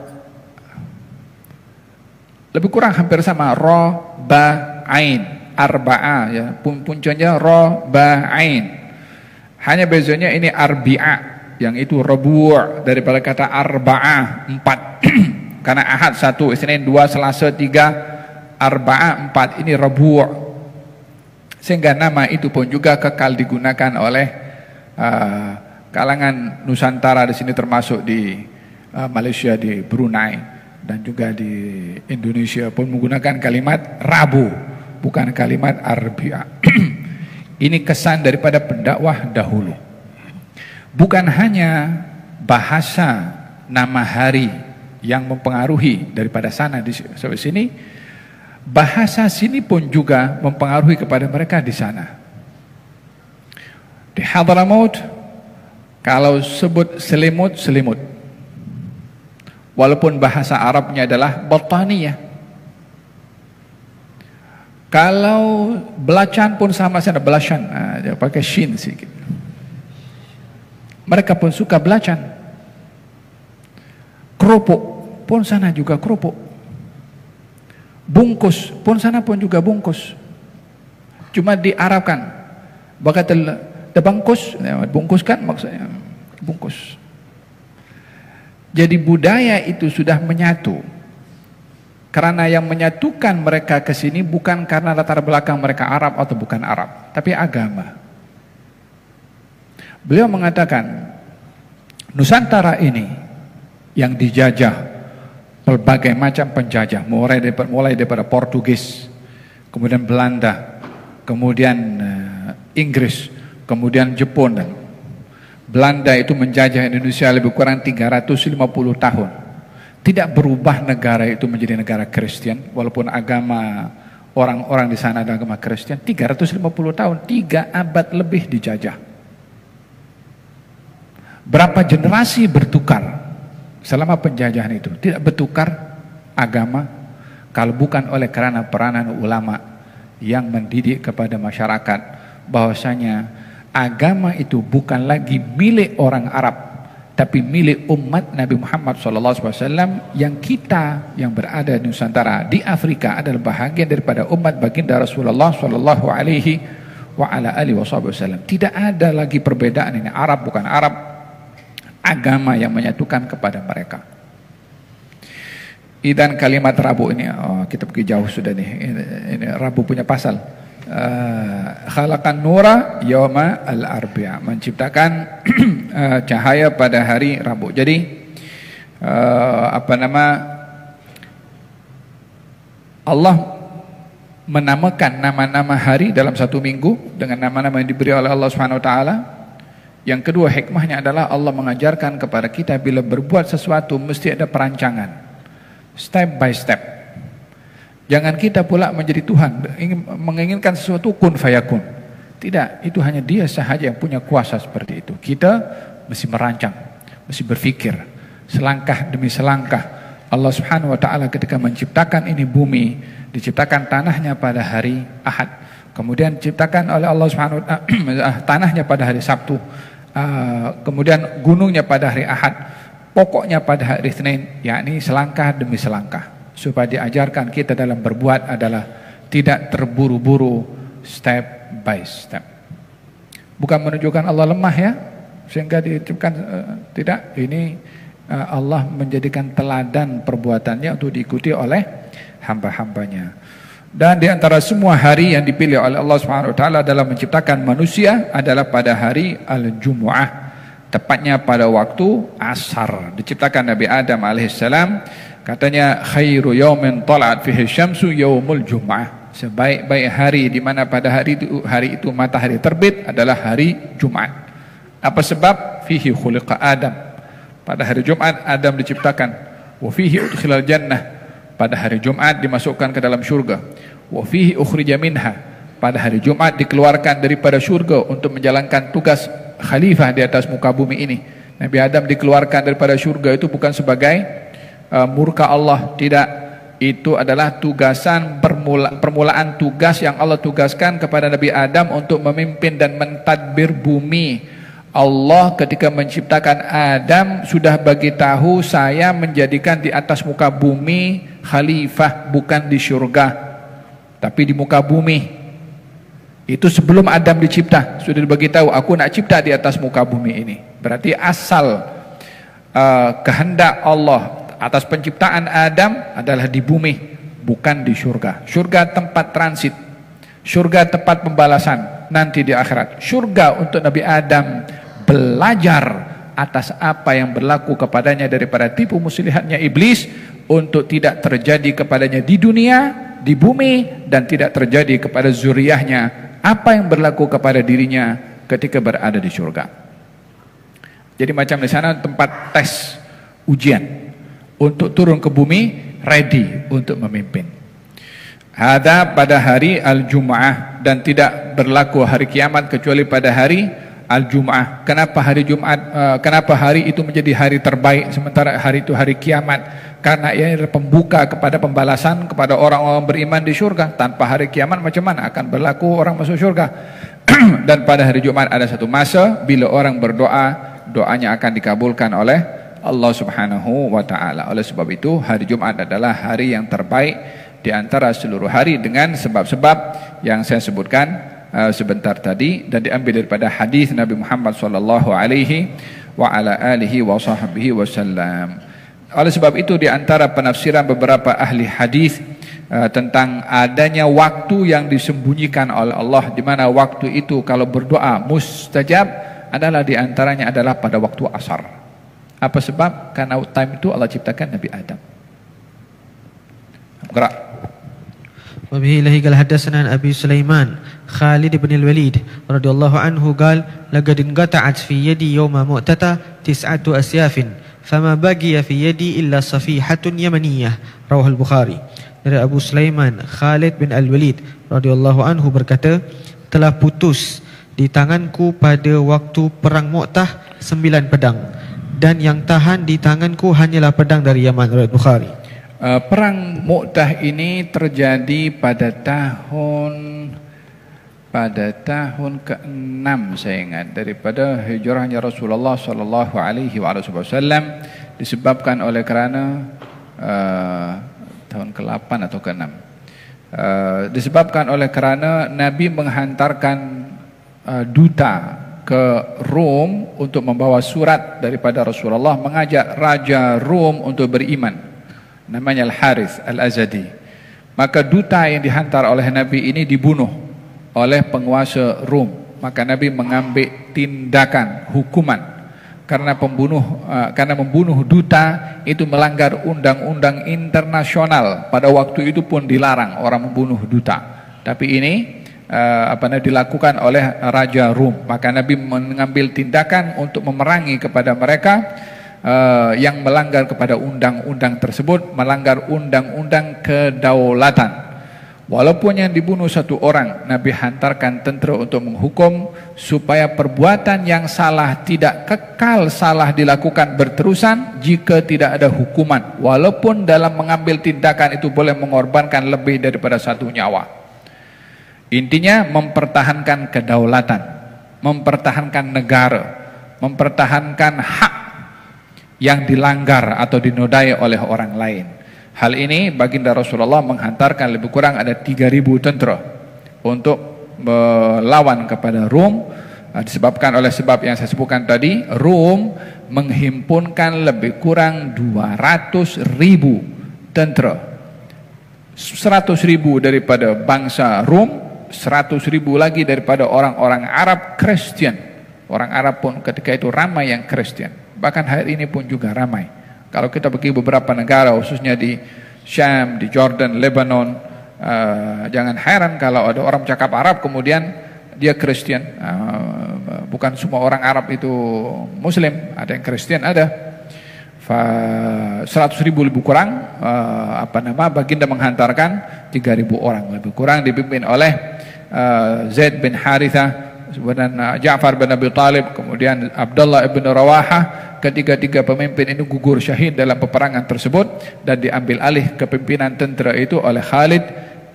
Lebih kurang hampir sama, Ra, Ba, Ain, Arba'a ya, puncanya Ra, Ba, Ain. Hanya bezanya ini Arbi'a yang itu Rabu' daripada kata arba'ah 4 karena Ahad 1, Isnin 2, Selasa 3, Arba'ah 4, ini Rabu', sehingga nama itu pun juga kekal digunakan oleh kalangan Nusantara di sini, termasuk di Malaysia, di Brunei, dan juga di Indonesia pun menggunakan kalimat Rabu, bukan kalimat Arbi'a. Ini kesan daripada pendakwah dahulu. Bukan hanya bahasa nama hari yang mempengaruhi daripada sana di sini, bahasa sini pun juga mempengaruhi kepada mereka di sana. Di Hadramaut, kalau sebut selimut, selimut. Walaupun bahasa Arabnya adalah bataniyah. Kalau belacan pun sama saja, belacan, dia pakai shin sedikit. Mereka pun suka belacan. Kerupuk pun sana juga kerupuk. Bungkus pun sana pun juga bungkus. Cuma diarabkan. Bakat bungkus, bungkus kan maksudnya bungkus. Jadi budaya itu sudah menyatu. Karena yang menyatukan mereka ke sini bukan karena latar belakang mereka Arab atau bukan Arab, tapi agama. Beliau mengatakan, Nusantara ini yang dijajah berbagai macam penjajah, mulai daripada Portugis, kemudian Belanda, kemudian Inggris, kemudian Jepun. Dan Belanda itu menjajah Indonesia lebih kurang 350 tahun. Tidak berubah negara itu menjadi negara Kristen, walaupun agama orang-orang di sana adalah agama Kristen. 350 tahun, 3 abad lebih dijajah. Berapa generasi bertukar selama penjajahan itu? Tidak bertukar agama kalau bukan oleh karena peranan ulama yang mendidik kepada masyarakat bahwasanya agama itu bukan lagi milik orang Arab, tapi milik umat Nabi Muhammad SAW, yang kita yang berada di Nusantara, di Afrika adalah bahagian daripada umat baginda Rasulullah SAW. Tidak ada lagi perbedaan, ini Arab bukan Arab, agama yang menyatukan kepada mereka. Dan kalimat Rabu ini, kita pergi jauh sudah nih, ini Rabu punya pasal. Khalaqan nura yawma al-arbi'a, menciptakan cahaya pada hari Rabu. Jadi Allah menamakan nama-nama hari dalam satu minggu dengan nama-nama yang diberi oleh Allah Subhanahu wa taala. Yang kedua, hikmahnya adalah Allah mengajarkan kepada kita bila berbuat sesuatu mesti ada perancangan, step by step. Jangan kita pula menjadi Tuhan, menginginkan sesuatu kun fayakun. Tidak, itu hanya Dia sahaja yang punya kuasa seperti itu. Kita mesti merancang, mesti berfikir selangkah demi selangkah. Allah Subhanahu wa taala ketika menciptakan ini bumi, diciptakan tanahnya pada hari Ahad. Kemudian diciptakan oleh Allah Subhanahu wa taala tanahnya pada hari Sabtu. Kemudian gunungnya pada hari Ahad. Pokoknya pada hari Senin, yakni selangkah demi selangkah. Supaya diajarkan kita dalam berbuat adalah tidak terburu-buru, step by step. Bukan menunjukkan Allah lemah ya, sehingga diciptakan tidak. Ini Allah menjadikan teladan perbuatannya untuk diikuti oleh hamba-hambanya. Dan di antara semua hari yang dipilih oleh Allah Subhanahu wa taala dalam menciptakan manusia adalah pada hari Al-Jumu'ah, tepatnya pada waktu asar. Diciptakan Nabi Adam alaihissalam. Katanya khairu yaumin tala'at fihi syamsu yaumul jum'ah. Sebaik-baik hari di mana pada hari itu matahari terbit adalah hari Jumat. Apa sebab? Fihi khuliqa Adam. Pada hari Jumat Adam diciptakan. Wa fihi udkhilal jannah. Pada hari Jumat dimasukkan ke dalam syurga. Wa fihi ukhrija minha. Pada hari Jumat dikeluarkan daripada syurga untuk menjalankan tugas khalifah di atas muka bumi ini. Nabi Adam dikeluarkan daripada syurga itu bukan sebagai murka Allah, tidak. Itu adalah tugasan permulaan tugas yang Allah tugaskan kepada Nabi Adam untuk memimpin dan mentadbir bumi. Allah ketika menciptakan Adam sudah bagi tahu, saya menjadikan di atas muka bumi khalifah, bukan di syurga tapi di muka bumi. Itu sebelum Adam dicipta sudah dibagi tahu, aku nak cipta di atas muka bumi ini. Berarti asal kehendak Allah atas penciptaan Adam adalah di bumi, bukan di surga. Surga tempat transit, surga tempat pembalasan nanti di akhirat. Surga untuk Nabi Adam belajar atas apa yang berlaku kepadanya daripada tipu muslihatnya iblis, untuk tidak terjadi kepadanya di dunia, di bumi, dan tidak terjadi kepada zuriyahnya apa yang berlaku kepada dirinya ketika berada di surga. Jadi macam di sana tempat tes ujian untuk turun ke bumi, ready untuk memimpin. Ada pada hari Al-Jum'ah, dan tidak berlaku hari kiamat kecuali pada hari Al-Jum'ah. Kenapa hari Jumat? Kenapa hari itu menjadi hari terbaik sementara hari itu hari kiamat? Karena ia adalah pembuka kepada pembalasan kepada orang-orang beriman di surga. Tanpa hari kiamat macam mana akan berlaku orang masuk surga? Dan pada hari Jumat ada satu masa bila orang berdoa, doanya akan dikabulkan oleh Allah Subhanahu wa taala. Oleh sebab itu hari Jumat adalah hari yang terbaik di antara seluruh hari dengan sebab-sebab yang saya sebutkan sebentar tadi, dan diambil daripada hadis Nabi Muhammad sallallahu alaihi wa ala alihi wa sahbihi wasallam. Oleh sebab itu di antara penafsiran beberapa ahli hadis tentang adanya waktu yang disembunyikan oleh Allah, di mana waktu itu kalau berdoa mustajab, adalah di antaranya adalah pada waktu asar. Apa sebab? Karena time itu Allah ciptakan Nabi Adam. Gerak. وبه إليه قال حدثنا عن أبي سليمان خالد بن الوليد رضي الله عنه قال لقد انقطعت في يدي يوم مؤتة 9 أسياف فما بقي في يدي إلا صفيحة يمنية رواه البخاري. Dari Abu Sulaiman Khalid bin Al-Walid radhiyallahu anhu berkata, telah putus di tanganku pada waktu perang Mu'tah 9 pedang, dan yang tahan di tanganku hanyalah pedang dari Yaman. Riwayat Bukhari. Perang Mu'tah ini terjadi pada tahun ke-6 saya ingat daripada hijrahnya Rasulullah sallallahu alaihi wasallam, disebabkan oleh kerana tahun ke-8 atau ke-6. Disebabkan oleh kerana Nabi menghantarkan duta ke Rom untuk membawa surat daripada Rasulullah mengajak Raja Rom untuk beriman. Namanya Al-Harith Al-Azadi. Maka duta yang dihantar oleh Nabi ini dibunuh oleh penguasa Rom. Maka Nabi mengambil tindakan hukuman karena membunuh duta itu melanggar undang-undang internasional. Pada waktu itu pun dilarang orang membunuh duta. Tapi ini dilakukan oleh Raja Rom. Maka Nabi mengambil tindakan untuk memerangi kepada mereka yang melanggar kepada undang-undang tersebut, melanggar undang-undang kedaulatan. Walaupun yang dibunuh satu orang, Nabi hantarkan tentera untuk menghukum supaya perbuatan yang salah tidak kekal salah dilakukan berterusan jika tidak ada hukuman. Walaupun dalam mengambil tindakan itu boleh mengorbankan lebih daripada satu nyawa. Intinya mempertahankan kedaulatan, mempertahankan negara, mempertahankan hak yang dilanggar atau dinodai oleh orang lain. Hal ini baginda Rasulullah menghantarkan lebih kurang ada 3.000 tentera untuk melawan kepada Rom. Disebabkan oleh sebab yang saya sebutkan tadi, Rom menghimpunkan lebih kurang 200.000 tentera. 100.000 daripada bangsa Rom, 100.000 lagi daripada orang-orang Arab Kristen. Orang Arab pun ketika itu ramai yang Kristen. Bahkan hari ini pun juga ramai. Kalau kita pergi beberapa negara, khususnya di Syam, di Jordan, Lebanon, jangan heran kalau ada orang cakap Arab kemudian dia Kristen. Bukan semua orang Arab itu Muslim, ada yang Kristen, ada. 100.000 lebih kurang, baginda menghantarkan 3.000 orang lebih kurang dipimpin oleh Zaid bin Harithah, dan Ja'far bin Abi Talib, kemudian Abdullah ibn Rawaha. Ketiga-tiga pemimpin ini gugur syahid dalam peperangan tersebut, dan diambil alih kepimpinan tentera itu oleh Khalid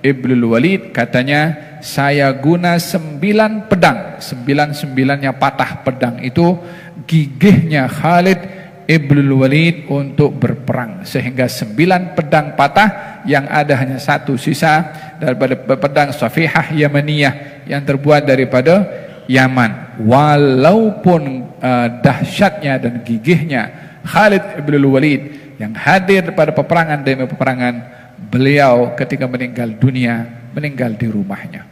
ibn Walid. Katanya, saya guna 9 pedang, 9-9-nya patah pedang itu gigihnya Khalid ibn Walid untuk berperang, sehingga 9 pedang patah, yang ada hanya 1 sisa daripada pedang Safihah Yamaniyah yang terbuat daripada Yaman. walaupun dahsyatnya dan gigihnya Khalid ibn Walid yang hadir pada peperangan demi peperangan, beliau ketika meninggal dunia, meninggal di rumahnya.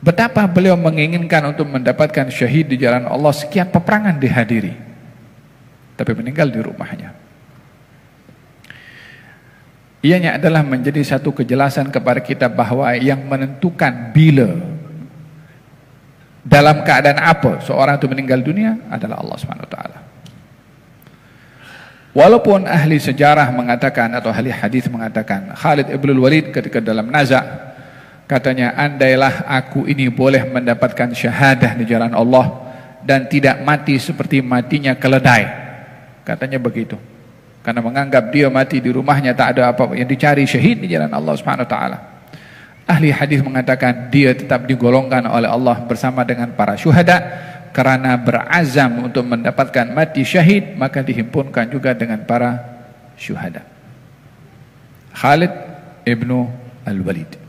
Betapa beliau menginginkan untuk mendapatkan syahid di jalan Allah, sekian peperangan dihadiri, tapi meninggal di rumahnya. Ianya adalah menjadi satu kejelasan kepada kita bahwa yang menentukan bila, dalam keadaan apa seorang itu meninggal dunia adalah Allah SWT. Walaupun ahli sejarah mengatakan atau ahli hadis mengatakan Khalid ibn Walid ketika dalam nazak katanya, andailah aku ini boleh mendapatkan syahadah di jalan Allah dan tidak mati seperti matinya keledai, katanya begitu, karena menganggap dia mati di rumahnya tak ada apa yang dicari, syahid di jalan Allah SWT. Ahli hadis mengatakan dia tetap digolongkan oleh Allah bersama dengan para syuhada karena berazam untuk mendapatkan mati syahid, maka dihimpunkan juga dengan para syuhada. Khalid ibnu Al-Walid.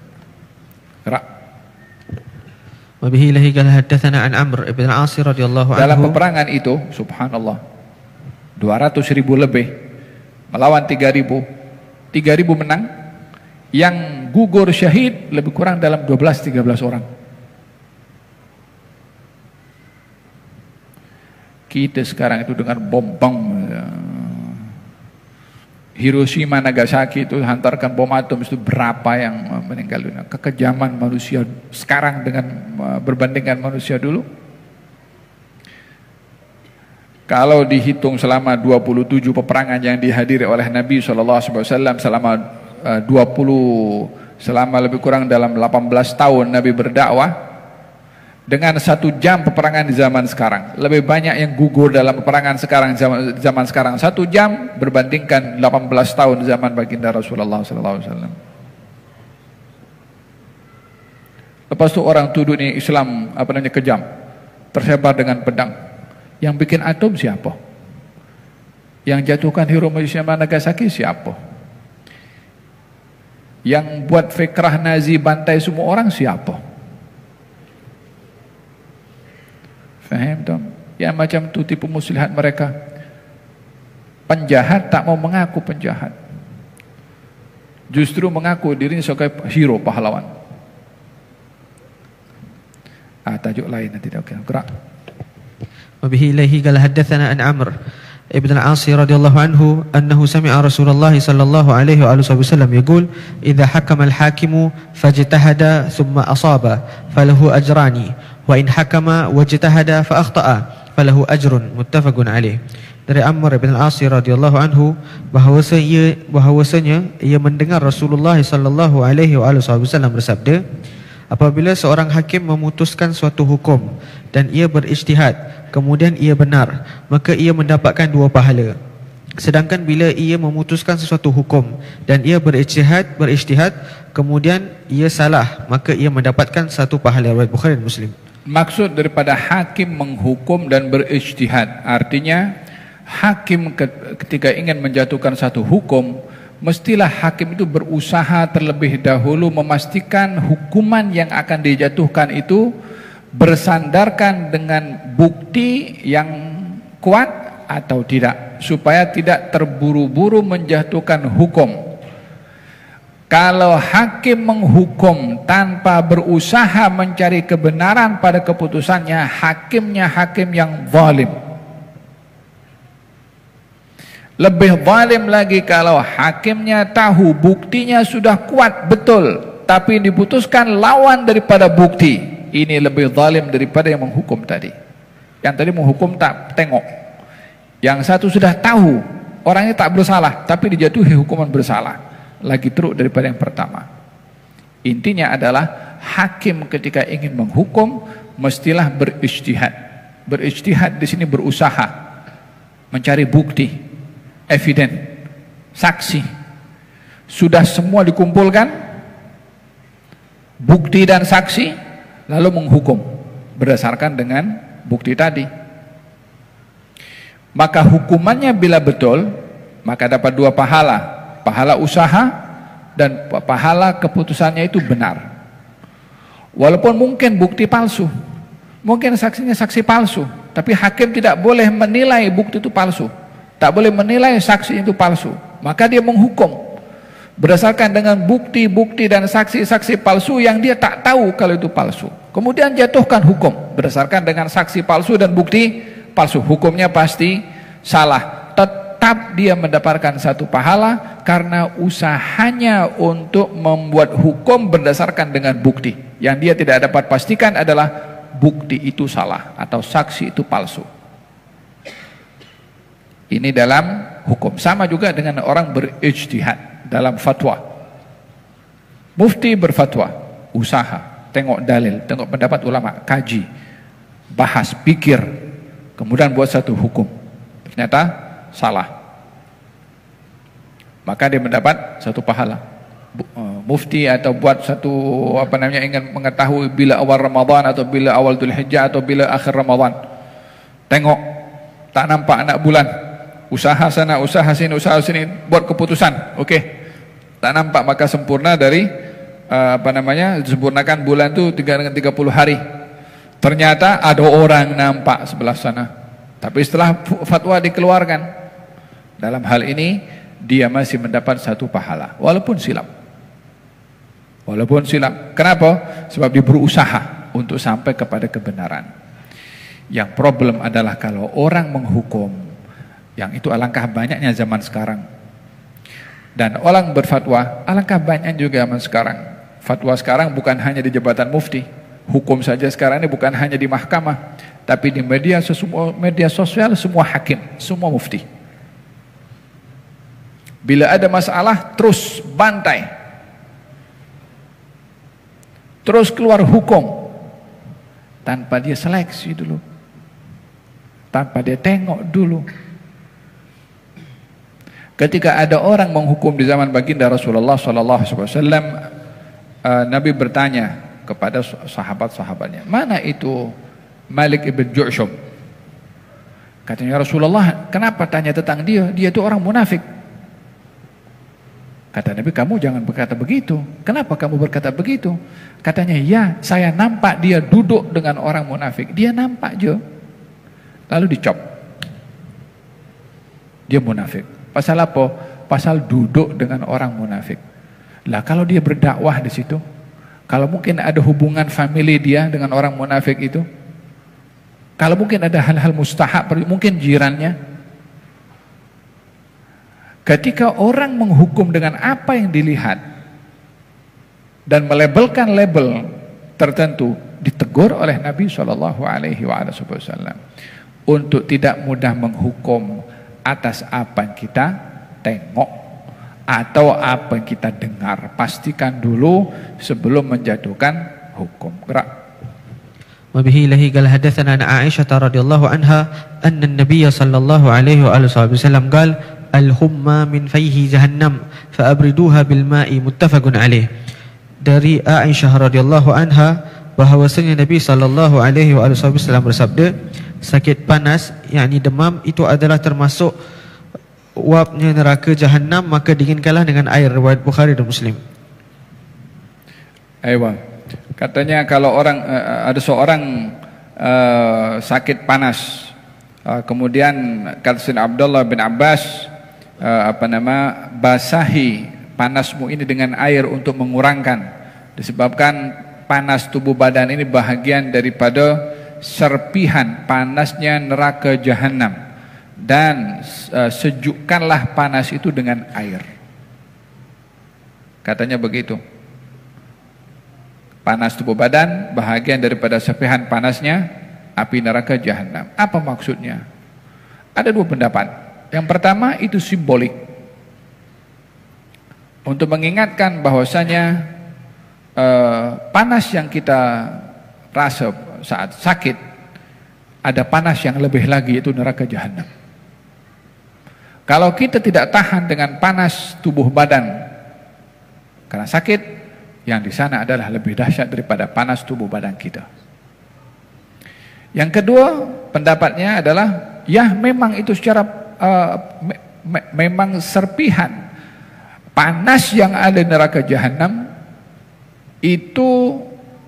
Wabihi lahi qala haddatsana an Amr ibn al-As radhiyallahu anhu. Dalam peperangan itu, subhanallah, 200.000 lebih melawan 3.000 menang, yang gugur syahid lebih kurang dalam 12-13 orang. Kita sekarang itu dengan bom Hiroshima, Nagasaki itu hantarkan bom atom, itu berapa yang meninggal dunia. Kekejaman manusia sekarang dengan berbandingkan manusia dulu, kalau dihitung selama 27 peperangan yang dihadiri oleh Nabi SAW selama selama lebih kurang dalam 18 tahun Nabi berdakwah, dengan 1 jam peperangan di zaman sekarang, lebih banyak yang gugur dalam peperangan sekarang, zaman sekarang 1 jam berbandingkan 18 tahun zaman baginda Rasulullah SAW. Lepas itu orang tuduh ini Islam kejam, tersebar dengan pedang. Yang bikin atom siapa? Yang jatuhkan Hiroshima Nagasaki siapa? Yang buat fikrah Nazi bantai semua orang siapa? Faham tak? Yang macam tu tipu muslihat mereka. Penjahat tak mau mengaku penjahat, justru mengaku dirinya sebagai hero, pahlawan. Tajuk lain nanti dah gerak. Wabihi ilaihi qala haddatsana an Amr ibn al-As radhiyallahu anhu annahu sami'a Rasulullah sallallahu alaihi wasallam yaqul idza hakama al-hakimu fajtahada thumma asaba falahu ajrani wa in hakama wajtahada fa akhta'a falahu ajrun, muttafaqun alaih. Dari Amr ibn al-As radhiyallahu anhu bahwasanya ia mendengar Rasulullah sallallahu alaihi wasallam bersabda, apabila seorang hakim memutuskan suatu hukum dan ia berijtihad kemudian ia benar, maka ia mendapatkan 2 pahala. Sedangkan bila ia memutuskan sesuatu hukum dan ia berijtihad kemudian ia salah, maka ia mendapatkan 1 pahala. Riwayat Bukhari dan Muslim. Maksud daripada hakim menghukum dan berijtihad, artinya hakim ketika ingin menjatuhkan satu hukum, mestilah hakim itu berusaha terlebih dahulu memastikan hukuman yang akan dijatuhkan itu bersandarkan dengan bukti yang kuat atau tidak, supaya tidak terburu-buru menjatuhkan hukum. Kalau hakim menghukum tanpa berusaha mencari kebenaran pada keputusannya, hakimnya hakim yang zalim. Lebih zalim lagi kalau hakimnya tahu buktinya sudah kuat betul, tapi diputuskan lawan daripada bukti. Ini lebih zalim daripada yang menghukum tadi. Yang tadi menghukum tak tengok, yang satu sudah tahu orangnya tak bersalah tapi dijatuhi hukuman bersalah, lagi teruk daripada yang pertama. Intinya adalah hakim ketika ingin menghukum mestilah berijtihad. Berijtihad di sini berusaha mencari bukti, eviden, saksi. Sudah semua dikumpulkan bukti dan saksi, lalu menghukum berdasarkan dengan bukti tadi. Maka hukumannya bila betul, maka dapat 2 pahala. Pahala usaha dan pahala keputusannya itu benar. Walaupun mungkin bukti palsu, mungkin saksinya saksi palsu, tapi hakim tidak boleh menilai bukti itu palsu, tak boleh menilai saksi itu palsu. Maka dia menghukum berdasarkan dengan bukti-bukti dan saksi-saksi palsu yang dia tak tahu kalau itu palsu. Kemudian jatuhkan hukum berdasarkan dengan saksi palsu dan bukti palsu. Hukumnya pasti salah. Tetap dia mendapatkan satu pahala karena usahanya untuk membuat hukum berdasarkan dengan bukti. Yang dia tidak dapat pastikan adalah bukti itu salah atau saksi itu palsu. Ini dalam hukum. Sama juga dengan orang berijtihad dalam fatwa. Mufti berfatwa, usaha, tengok dalil, tengok pendapat ulama, kaji, bahas, pikir, kemudian buat satu hukum. Ternyata salah. Maka dia mendapat satu pahala. Mufti atau buat satu ingin mengetahui bila awal Ramadan atau bila awal Dzulhijjah atau bila akhir Ramadan. Tengok, tak nampak anak bulan. Usaha sana, usaha sini, buat keputusan. Okey. Tak nampak, maka sempurna dari sempurnakan bulan itu 30 hari. Ternyata ada orang nampak sebelah sana. Tapi setelah fatwa dikeluarkan, dalam hal ini dia masih mendapat satu pahala walaupun silap. Walaupun silap. Kenapa? Sebab dia berusaha untuk sampai kepada kebenaran. Yang problem adalah kalau orang menghukum, yang itu alangkah banyaknya zaman sekarang. Dan orang berfatwa, alangkah banyaknya juga zaman sekarang. Fatwa sekarang bukan hanya di jabatan mufti. Hukum saja sekarang ini bukan hanya di mahkamah, tapi di media sosial semua hakim, semua mufti. Bila ada masalah terus bantai, terus keluar hukum tanpa dia seleksi dulu, tanpa dia tengok dulu. Ketika ada orang menghukum di zaman baginda Rasulullah SAW, Nabi bertanya kepada sahabat-sahabatnya, mana itu Malik ibn Ju'shum? Katanya, Rasulullah, kenapa tanya tentang dia? Dia itu orang munafik. Kata Nabi, kamu jangan berkata begitu. Kenapa kamu berkata begitu? Katanya, ya, saya nampak dia duduk dengan orang munafik. Dia nampak je. Lalu dicop. Dia munafik. Pasal apa? Pasal duduk dengan orang munafik. Lah kalau dia berdakwah di situ, kalau mungkin ada hubungan family dia dengan orang munafik itu, kalau mungkin ada hal-hal mustahab, mungkin jirannya. Ketika orang menghukum dengan apa yang dilihat dan melabelkan label tertentu, ditegur oleh Nabi SAW untuk tidak mudah menghukum atas apa yang kita tengok atau apa yang kita dengar. Pastikan dulu sebelum menjatuhkan hukum. Gerak. وبه له قال حدثنا عن عائشة رضي الله عنها أن النبي صلى الله عليه وسلم قال الهمة من فيه جهنم فأبردوها بالماء متفق عليه. Dari Aisyah radhiyallahu anha bahwasanya Nabi sallallahu alaihi wasallam bersabda, sakit panas yakni demam itu adalah termasuk uapnya neraka jahanam, maka dinginkanlah dengan air. Riwayat Bukhari dan Muslim. Aywa. Katanya kalau orang ada seorang sakit panas, kemudian kata Sayyidina Abdullah bin Abbas, basahi panasmu ini dengan air untuk mengurangkan, disebabkan panas tubuh badan ini bahagian daripada serpihan panasnya neraka jahanam, dan sejukkanlah panas itu dengan air. Katanya begitu. Panas tubuh badan bahagian daripada serpihan panasnya api neraka jahanam. Apa maksudnya? Ada dua pendapat. Yang pertama itu simbolik, untuk mengingatkan bahwasanya panas yang kita rasa saat sakit, ada panas yang lebih lagi, itu neraka jahanam. Kalau kita tidak tahan dengan panas tubuh badan karena sakit, yang di sana adalah lebih dahsyat daripada panas tubuh badan kita. Yang kedua pendapatnya adalah, ya memang itu secara memang serpihan panas yang ada di neraka jahanam itu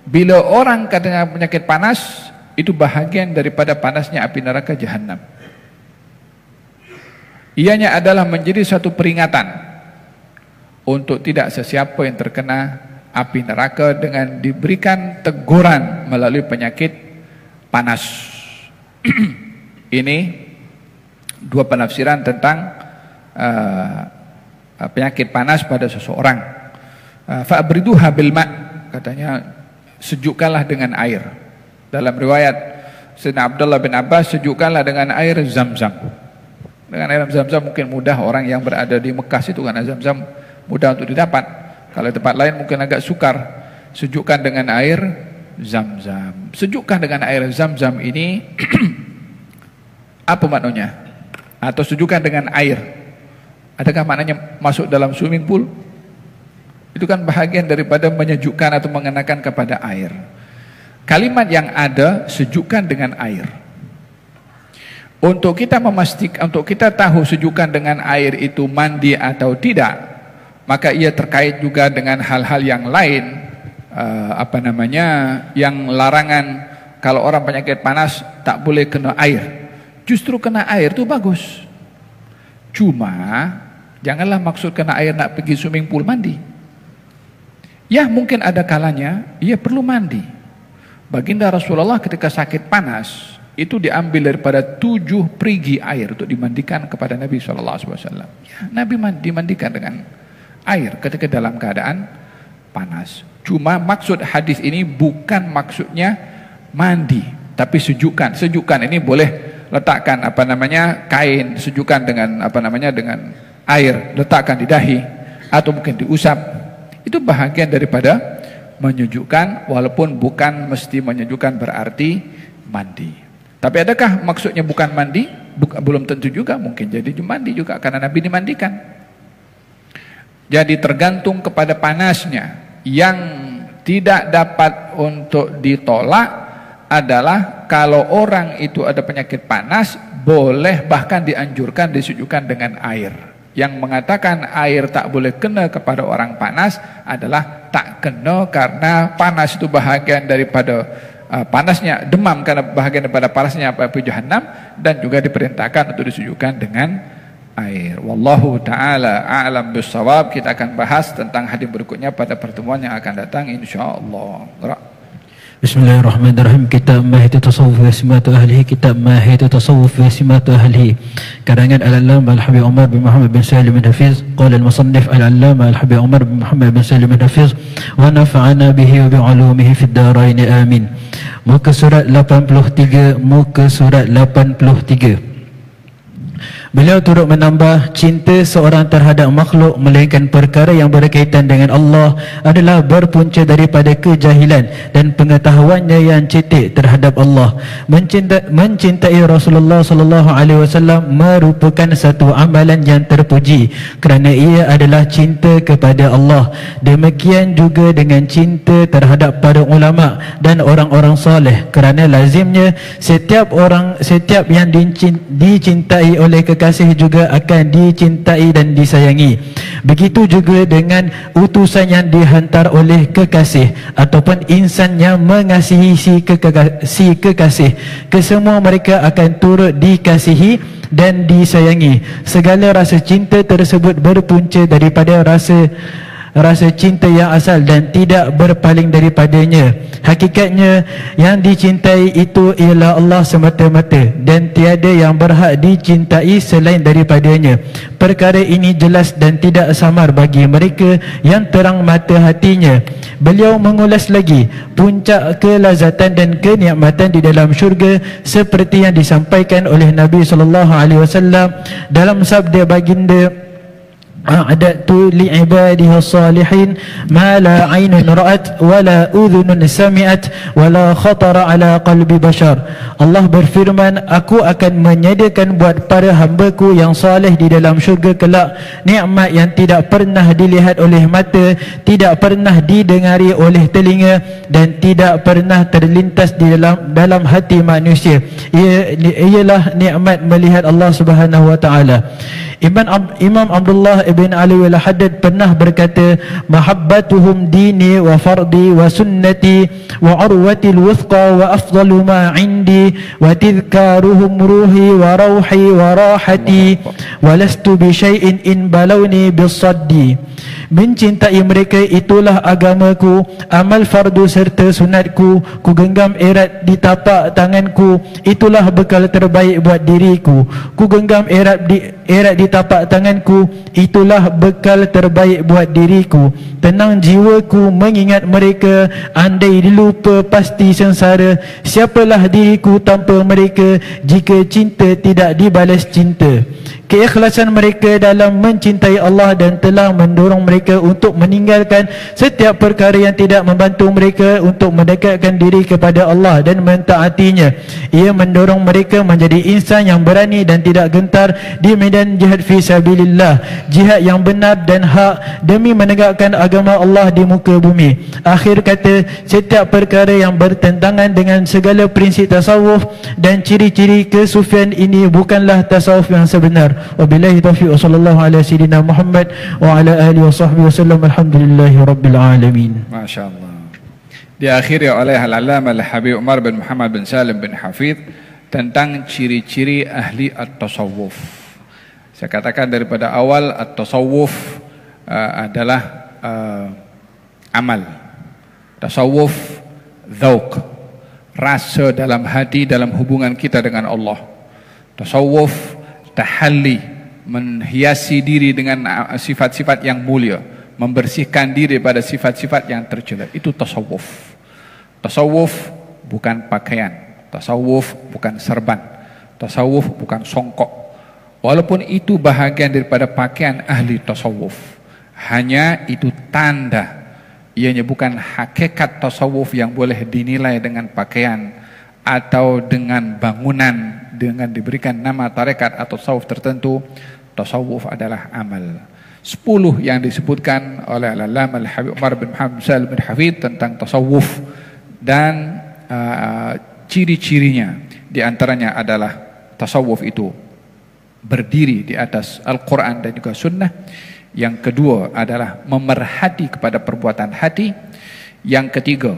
bila orang kena penyakit panas, itu bahagian daripada panasnya api neraka Jahannam. Ianya adalah menjadi satu peringatan untuk tidak sesiapa yang terkena api neraka dengan diberikan teguran melalui penyakit panas. Ini dua penafsiran tentang penyakit panas pada seseorang. Fa'briduha bil ma', katanya sejukkanlah dengan air. Dalam riwayat Sayyidina Abdullah bin Abbas, sejukkanlah dengan air Zam-Zam. Dengan air Zam-Zam mungkin mudah, orang yang berada di Mekah itu kan Zam-Zam mudah untuk didapat. Kalau tempat lain mungkin agak sukar. Sejukkan dengan air Zam-Zam. Sejukkan dengan air Zam-Zam ini apa maknanya? Atau sejukkan dengan air, adakah maknanya masuk dalam swimming pool? Itu kan bahagian daripada menyejukkan atau mengenakan kepada air. Kalimat yang ada, sejukkan dengan air. Untuk kita memastikan, untuk kita tahu sejukkan dengan air itu mandi atau tidak, maka ia terkait juga dengan hal-hal yang lain, yang larangan. Kalau orang penyakit panas tak boleh kena air. Justru kena air itu bagus. Cuma janganlah maksud kena air nak pergi swimming pool mandi. Ya, mungkin ada kalanya ia perlu mandi. Baginda Rasulullah ketika sakit panas itu diambil daripada 7 perigi air untuk dimandikan kepada Nabi SAW. Ya, Nabi dimandikan dengan air ketika dalam keadaan panas. Cuma maksud hadis ini bukan maksudnya mandi, tapi sejukkan. Sejukkan ini boleh letakkan kain, sejukkan dengan dengan air, letakkan di dahi atau mungkin diusap. Itu bahagian daripada menyejukkan, walaupun bukan mesti menyejukkan berarti mandi. Tapi adakah maksudnya bukan mandi? Belum tentu juga, mungkin jadi mandi juga karena Nabi dimandikan. Jadi tergantung kepada panasnya. Yang tidak dapat untuk ditolak adalah kalau orang itu ada penyakit panas, boleh bahkan dianjurkan disejukkan dengan air. Yang mengatakan air tak boleh kena kepada orang panas adalah tak kena karena panas itu bahagian daripada panasnya, demam karena bahagian daripada panasnya api Jahannam, dan juga diperintahkan untuk disejukkan dengan air. Wallahu ta'ala a'lam bissawab. Kita akan bahas tentang hadis berikutnya pada pertemuan yang akan datang insyaallah. Bismillahirrahmanirrahim. Kitab Mahid Tasawuf wa Simatu Ahlihi. Kitab Mahid Tasawuf wa Simatu Ahlihi, karangan Al-Allamah Al-Habib Umar bin Muhammad bin Salim Al-Hafiz. Qala al-musannif Al-Allamah Al-Habib Umar bin Muhammad bin Salim Al-Hafiz wa nafa'ana bihi wa bi'ulumihi fid darain amin. Muka surat 83, muka surat 83. Beliau turut menambah, cinta seorang terhadap makhluk melainkan perkara yang berkaitan dengan Allah adalah berpunca daripada kejahilan dan pengetahuannya yang cetek terhadap Allah. Mencintai Rasulullah sallallahu alaihi wasallam merupakan satu amalan yang terpuji kerana ia adalah cinta kepada Allah. Demikian juga dengan cinta terhadap para ulama dan orang-orang soleh, kerana lazimnya setiap yang dicintai oleh kekasih juga akan dicintai dan disayangi. Begitu juga dengan utusan yang dihantar oleh kekasih ataupun insan yang mengasihi si kekasih. Kesemua mereka akan turut dikasihi dan disayangi. Segala rasa cinta tersebut berpunca daripada rasa cinta yang asal dan tidak berpaling daripadanya. Hakikatnya yang dicintai itu ialah Allah semata-mata dan tiada yang berhak dicintai selain daripadanya. Perkara ini jelas dan tidak samar bagi mereka yang terang mata hatinya. Beliau mengulas lagi puncak kelazatan dan kenikmatan di dalam syurga seperti yang disampaikan oleh Nabi SAW dalam sabda baginda, a'dadtu li'ibadihi salihin ma la 'ainun ra'at wa la udhunun sami'at wa la khatara ala qalbi bashar. Allah berfirman, aku akan menyediakan buat para hamba-Ku yang saleh di dalam syurga kelak nikmat yang tidak pernah dilihat oleh mata, tidak pernah didengari oleh telinga dan tidak pernah terlintas di dalam hati manusia. ialah nikmat melihat Allah Subhanahu wa taala. Imam Abdullah ibn Ali al-Haddad pernah berkata, mahabbatuhum dini wa fardi wa sunnati wa urwati al-wuthqa wa afdalu ma indi wa tadhkaruhum ruhi wa rauhi wa rahati wa lastu bi syai'in in balawni bis-saddi. Mencintai mereka itulah agamaku, amal fardu serta sunatku, ku genggam erat di tapak tanganku, itulah bekal terbaik buat diriku. Ku genggam erat di tapak tanganku, itulah bekal terbaik buat diriku. Tenang jiwaku mengingat mereka, andai dilupa pasti sengsara. Siapalah diriku tanpa mereka, jika cinta tidak dibalas cinta. Keikhlasan mereka dalam mencintai Allah dan telah mendorong mereka untuk meninggalkan setiap perkara yang tidak membantu mereka untuk mendekatkan diri kepada Allah dan mentaatinya. Ia mendorong mereka menjadi insan yang berani dan tidak gentar di medan jihad fi sabilillah, jihad yang benar dan hak demi menegakkan agama Allah di muka bumi. Akhir kata, setiap perkara yang bertentangan dengan segala prinsip tasawuf dan ciri-ciri kesufian ini bukanlah tasawuf yang sebenar. Wabillahi taufiq wa sallallahu ala sayyidina Muhammad wa ala alihi wa sahbihi wasallam. Alhamdulillahi rabbil alamin. Masya-Allah. Diakhiri oleh Al-Allamah Al-Habib Umar bin Muhammad bin Salim bin Hafidh tentang ciri-ciri ahli at-tasawuf. Saya katakan daripada awal, at-tasawuf adalah amal. Tasawuf dzauq, rasa dalam hati dalam hubungan kita dengan Allah. Tasawuf tahalli, menghiasi diri dengan sifat-sifat yang mulia, membersihkan diri pada sifat-sifat yang tercela. Itu tasawuf. Tasawuf bukan pakaian, tasawuf bukan serban, tasawuf bukan songkok. Walaupun itu bahagian daripada pakaian ahli tasawuf, hanya itu tanda, ianya bukan hakikat tasawuf yang boleh dinilai dengan pakaian atau dengan bangunan, dengan diberikan nama tarekat atau tasawuf tertentu. Tasawuf adalah amal. 10 yang disebutkan oleh Al-Allamah Al-Habib Umar bin Muhammad bin Salim bin Hafidh tentang tasawuf dan ciri-cirinya. Di antaranya adalah tasawuf itu berdiri di atas Al-Quran dan juga Sunnah. Yang kedua adalah memerhati kepada perbuatan hati. Yang ketiga,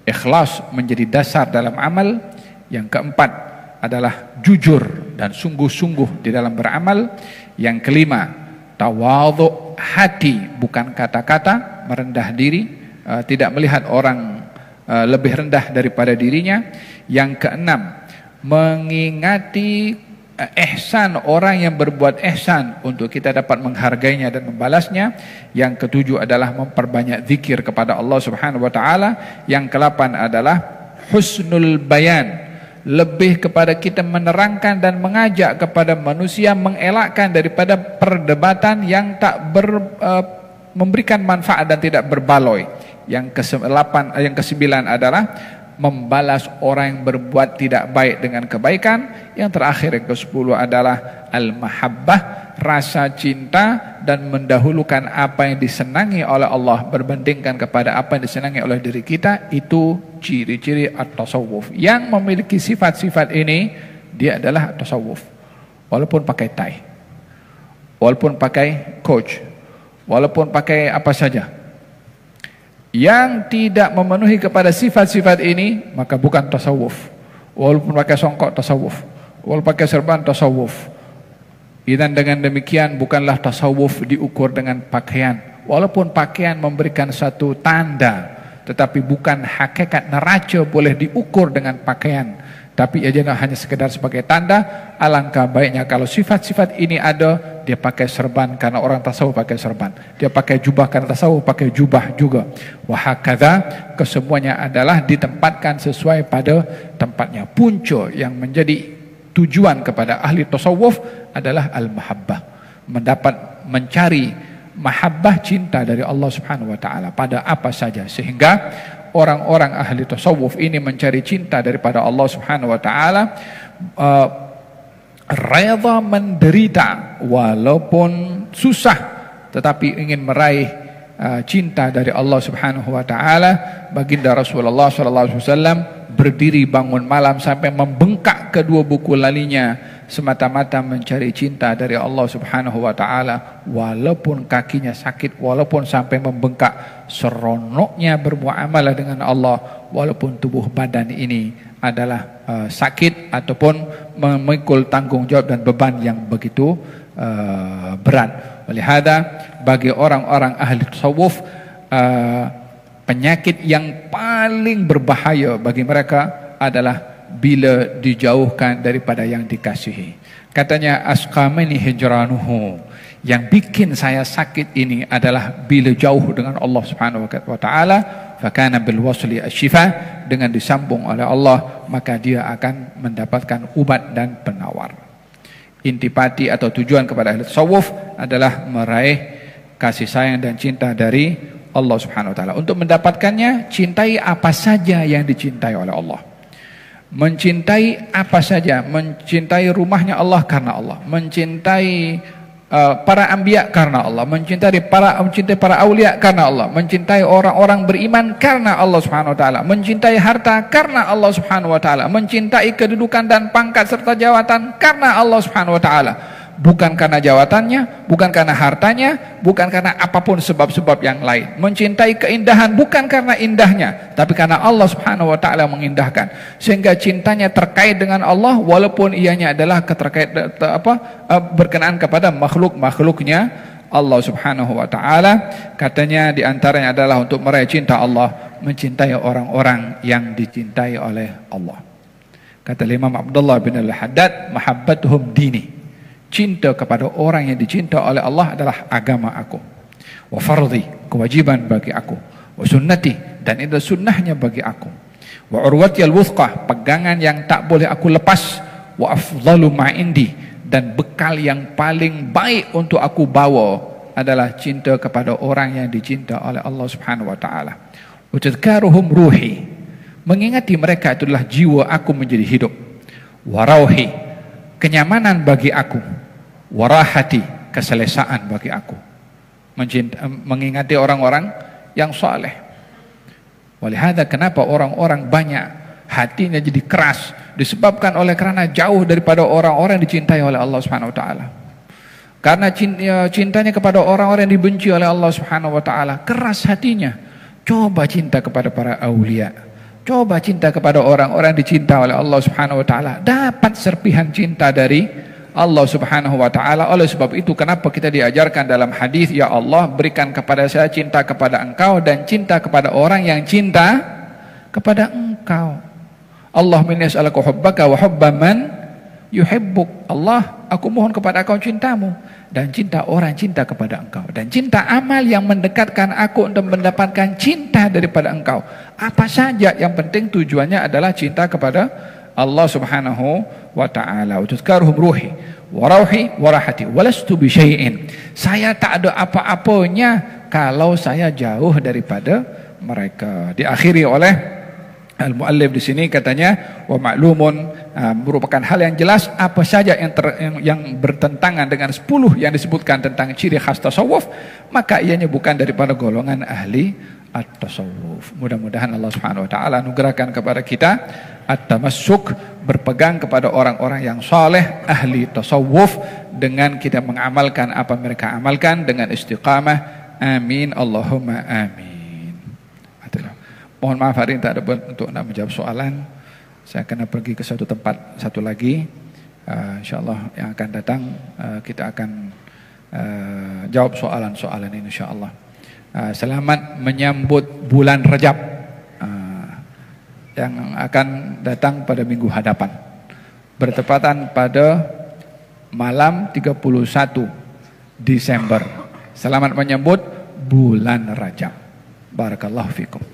ikhlas menjadi dasar dalam amal. Yang keempat adalah jujur dan sungguh-sungguh di dalam beramal. Yang kelima, tawadhu hati, bukan kata-kata, merendah diri, tidak melihat orang lebih rendah daripada dirinya. Yang keenam, mengingati ihsan orang yang berbuat ihsan untuk kita dapat menghargainya dan membalasnya. Yang ketujuh adalah memperbanyak zikir kepada Allah Subhanahu wa taala. Yang kelapan adalah husnul bayan, lebih kepada kita menerangkan dan mengajak kepada manusia, mengelakkan daripada perdebatan yang tak memberikan manfaat dan tidak berbaloi. Yang kesembilan adalah membalas orang yang berbuat tidak baik dengan kebaikan. Yang terakhir, yang ke-10 adalah al-mahabbah, rasa cinta dan mendahulukan apa yang disenangi oleh Allah berbandingkan kepada apa yang disenangi oleh diri kita. Itu ciri-ciri at-tasawuf. Yang memiliki sifat-sifat ini, dia adalah at-tasawuf. Walaupun pakai tie, walaupun pakai coach, walaupun pakai apa saja, yang tidak memenuhi kepada sifat-sifat ini, maka bukan tasawuf. Walaupun pakai songkok, tasawuf. Walaupun pakai serban, tasawuf. Dan dengan demikian bukanlah tasawuf diukur dengan pakaian. Walaupun pakaian memberikan satu tanda, tetapi bukan hakikat neraca boleh diukur dengan pakaian. Tapi ia jangan hanya sekedar sebagai tanda. Alangkah baiknya kalau sifat-sifat ini ada, dia pakai serban karena orang tasawuf pakai serban, dia pakai jubah karena tasawuf pakai jubah juga. Wahakadha, kesemuanya adalah ditempatkan sesuai pada tempatnya. Punca yang menjadi tujuan kepada ahli tasawuf adalah al-mahabbah, mencari mahabbah, cinta dari Allah Subhanahu wa taala pada apa saja, sehingga orang-orang ahli tasawuf ini mencari cinta daripada Allah Subhanahu wa taala, rela menderita walaupun susah, tetapi ingin meraih cinta dari Allah Subhanahu wa taala. Baginda Rasulullah sallallahu alaihi wasallam berdiri bangun malam sampai membengkak kedua buku lalinya semata-mata mencari cinta dari Allah Subhanahu wa taala, walaupun kakinya sakit, walaupun sampai membengkak. Seronoknya bermuamalah dengan Allah walaupun tubuh badan ini adalah sakit ataupun memikul tanggungjawab dan beban yang begitu berat. Walihada bagi orang-orang ahli tasawuf, penyakit yang paling berbahaya bagi mereka adalah bila dijauhkan daripada yang dikasihi. Katanya asqamani hijranuhu, yang bikin saya sakit ini adalah bila jauh dengan Allah Subhanahu wa taala. Fakana bil wasli asyifa, dengan disambung oleh Allah maka dia akan mendapatkan ubat dan penawar. Intipati atau tujuan kepada ahli tasawuf adalah meraih kasih sayang dan cinta dari Allah Subhanahu wa taala. Untuk mendapatkannya, cintai apa saja yang dicintai oleh Allah. Mencintai apa saja, mencintai rumahnya Allah karena Allah, mencintai para anbiya karena Allah, mencintai para aulia karena Allah, mencintai orang-orang beriman karena Allah Subhanahu wa taala, mencintai harta karena Allah Subhanahu wa taala, mencintai kedudukan dan pangkat serta jawatan karena Allah Subhanahu wa taala. Bukan karena jawatannya, bukan karena hartanya, bukan karena apapun sebab-sebab yang lain. Mencintai keindahan bukan karena indahnya, tapi karena Allah Subhanahu wa taala mengindahkan. Sehingga cintanya terkait dengan Allah walaupun ianya adalah berkenaan kepada makhluk-makhluknya Allah Subhanahu wa taala. Katanya di antaranya adalah untuk meraih cinta Allah, mencintai orang-orang yang dicintai oleh Allah. Kata Imam Abdullah bin Al-Haddad, mahabbatuhum dini. Cinta kepada orang yang dicinta oleh Allah adalah agama aku. Wa fardhi, kewajiban bagi aku. Wa sunnati, dan itu sunnahnya bagi aku. Wa urwati al-wuthqah, pegangan yang tak boleh aku lepas. Wa afdalu ma indi, dan bekal yang paling baik untuk aku bawa adalah cinta kepada orang yang dicinta oleh Allah Subhanahu wa taala. Wa tadhkaruhum ruhi, mengingati mereka itulah jiwa aku menjadi hidup. Wa rauhi, kenyamanan bagi aku. Warahati, keselesaan bagi aku. Mengingati orang-orang yang saleh. Walihada kenapa orang-orang banyak hatinya jadi keras, disebabkan oleh karena jauh daripada orang-orang dicintai oleh Allah Subhanahu wa taala. Karena cintanya kepada orang-orang yang dibenci oleh Allah Subhanahu wa taala, keras hatinya. Coba cinta kepada para aulia. Coba cinta kepada orang-orang dicinta oleh Allah Subhanahu wa taala, dapat serpihan cinta dari Allah Subhanahu wa taala. Oleh sebab itu kenapa kita diajarkan dalam hadis, ya Allah berikan kepada saya cinta kepada Engkau dan cinta kepada orang yang cinta kepada Engkau. Allahumma as'aluka hubbaka wa hubba man yuhibbuk. Allah, aku mohon kepada Engkau cintamu dan cinta orang cinta kepada Engkau, dan cinta amal yang mendekatkan aku untuk mendapatkan cinta daripada Engkau. Apa saja yang penting tujuannya adalah cinta kepada Allah Subhanahu wa taala. Utuzkaruhum ruhi wa rauhi wa rahati walastu bi syai'in. Saya tak ada apa-apanya kalau saya jauh daripada mereka. Diakhiri oleh al-muallif di sini, katanya wa ma'lumun, merupakan hal yang jelas apa saja yang bertentangan dengan 10 yang disebutkan tentang ciri khas tasawuf, maka ianya bukan daripada golongan ahli at-tasawuf. Mudah-mudahan Allah Subhanahu wa taala anugerahkan kepada kita at-tamassuk, berpegang kepada orang-orang yang saleh, ahli tasawuf, dengan kita mengamalkan apa mereka amalkan dengan istiqamah. Amin Allahumma amin. Mohon maaf hari ini tak ada untuk nak menjawab soalan. Saya akan pergi ke satu tempat satu lagi. InsyaAllah yang akan datang kita akan jawab soalan-soalan ini insyaAllah. Selamat menyambut bulan Rajab yang akan datang pada minggu hadapan, bertepatan pada malam 31 Desember. Selamat menyambut bulan Rajab. Barakallahu fikum.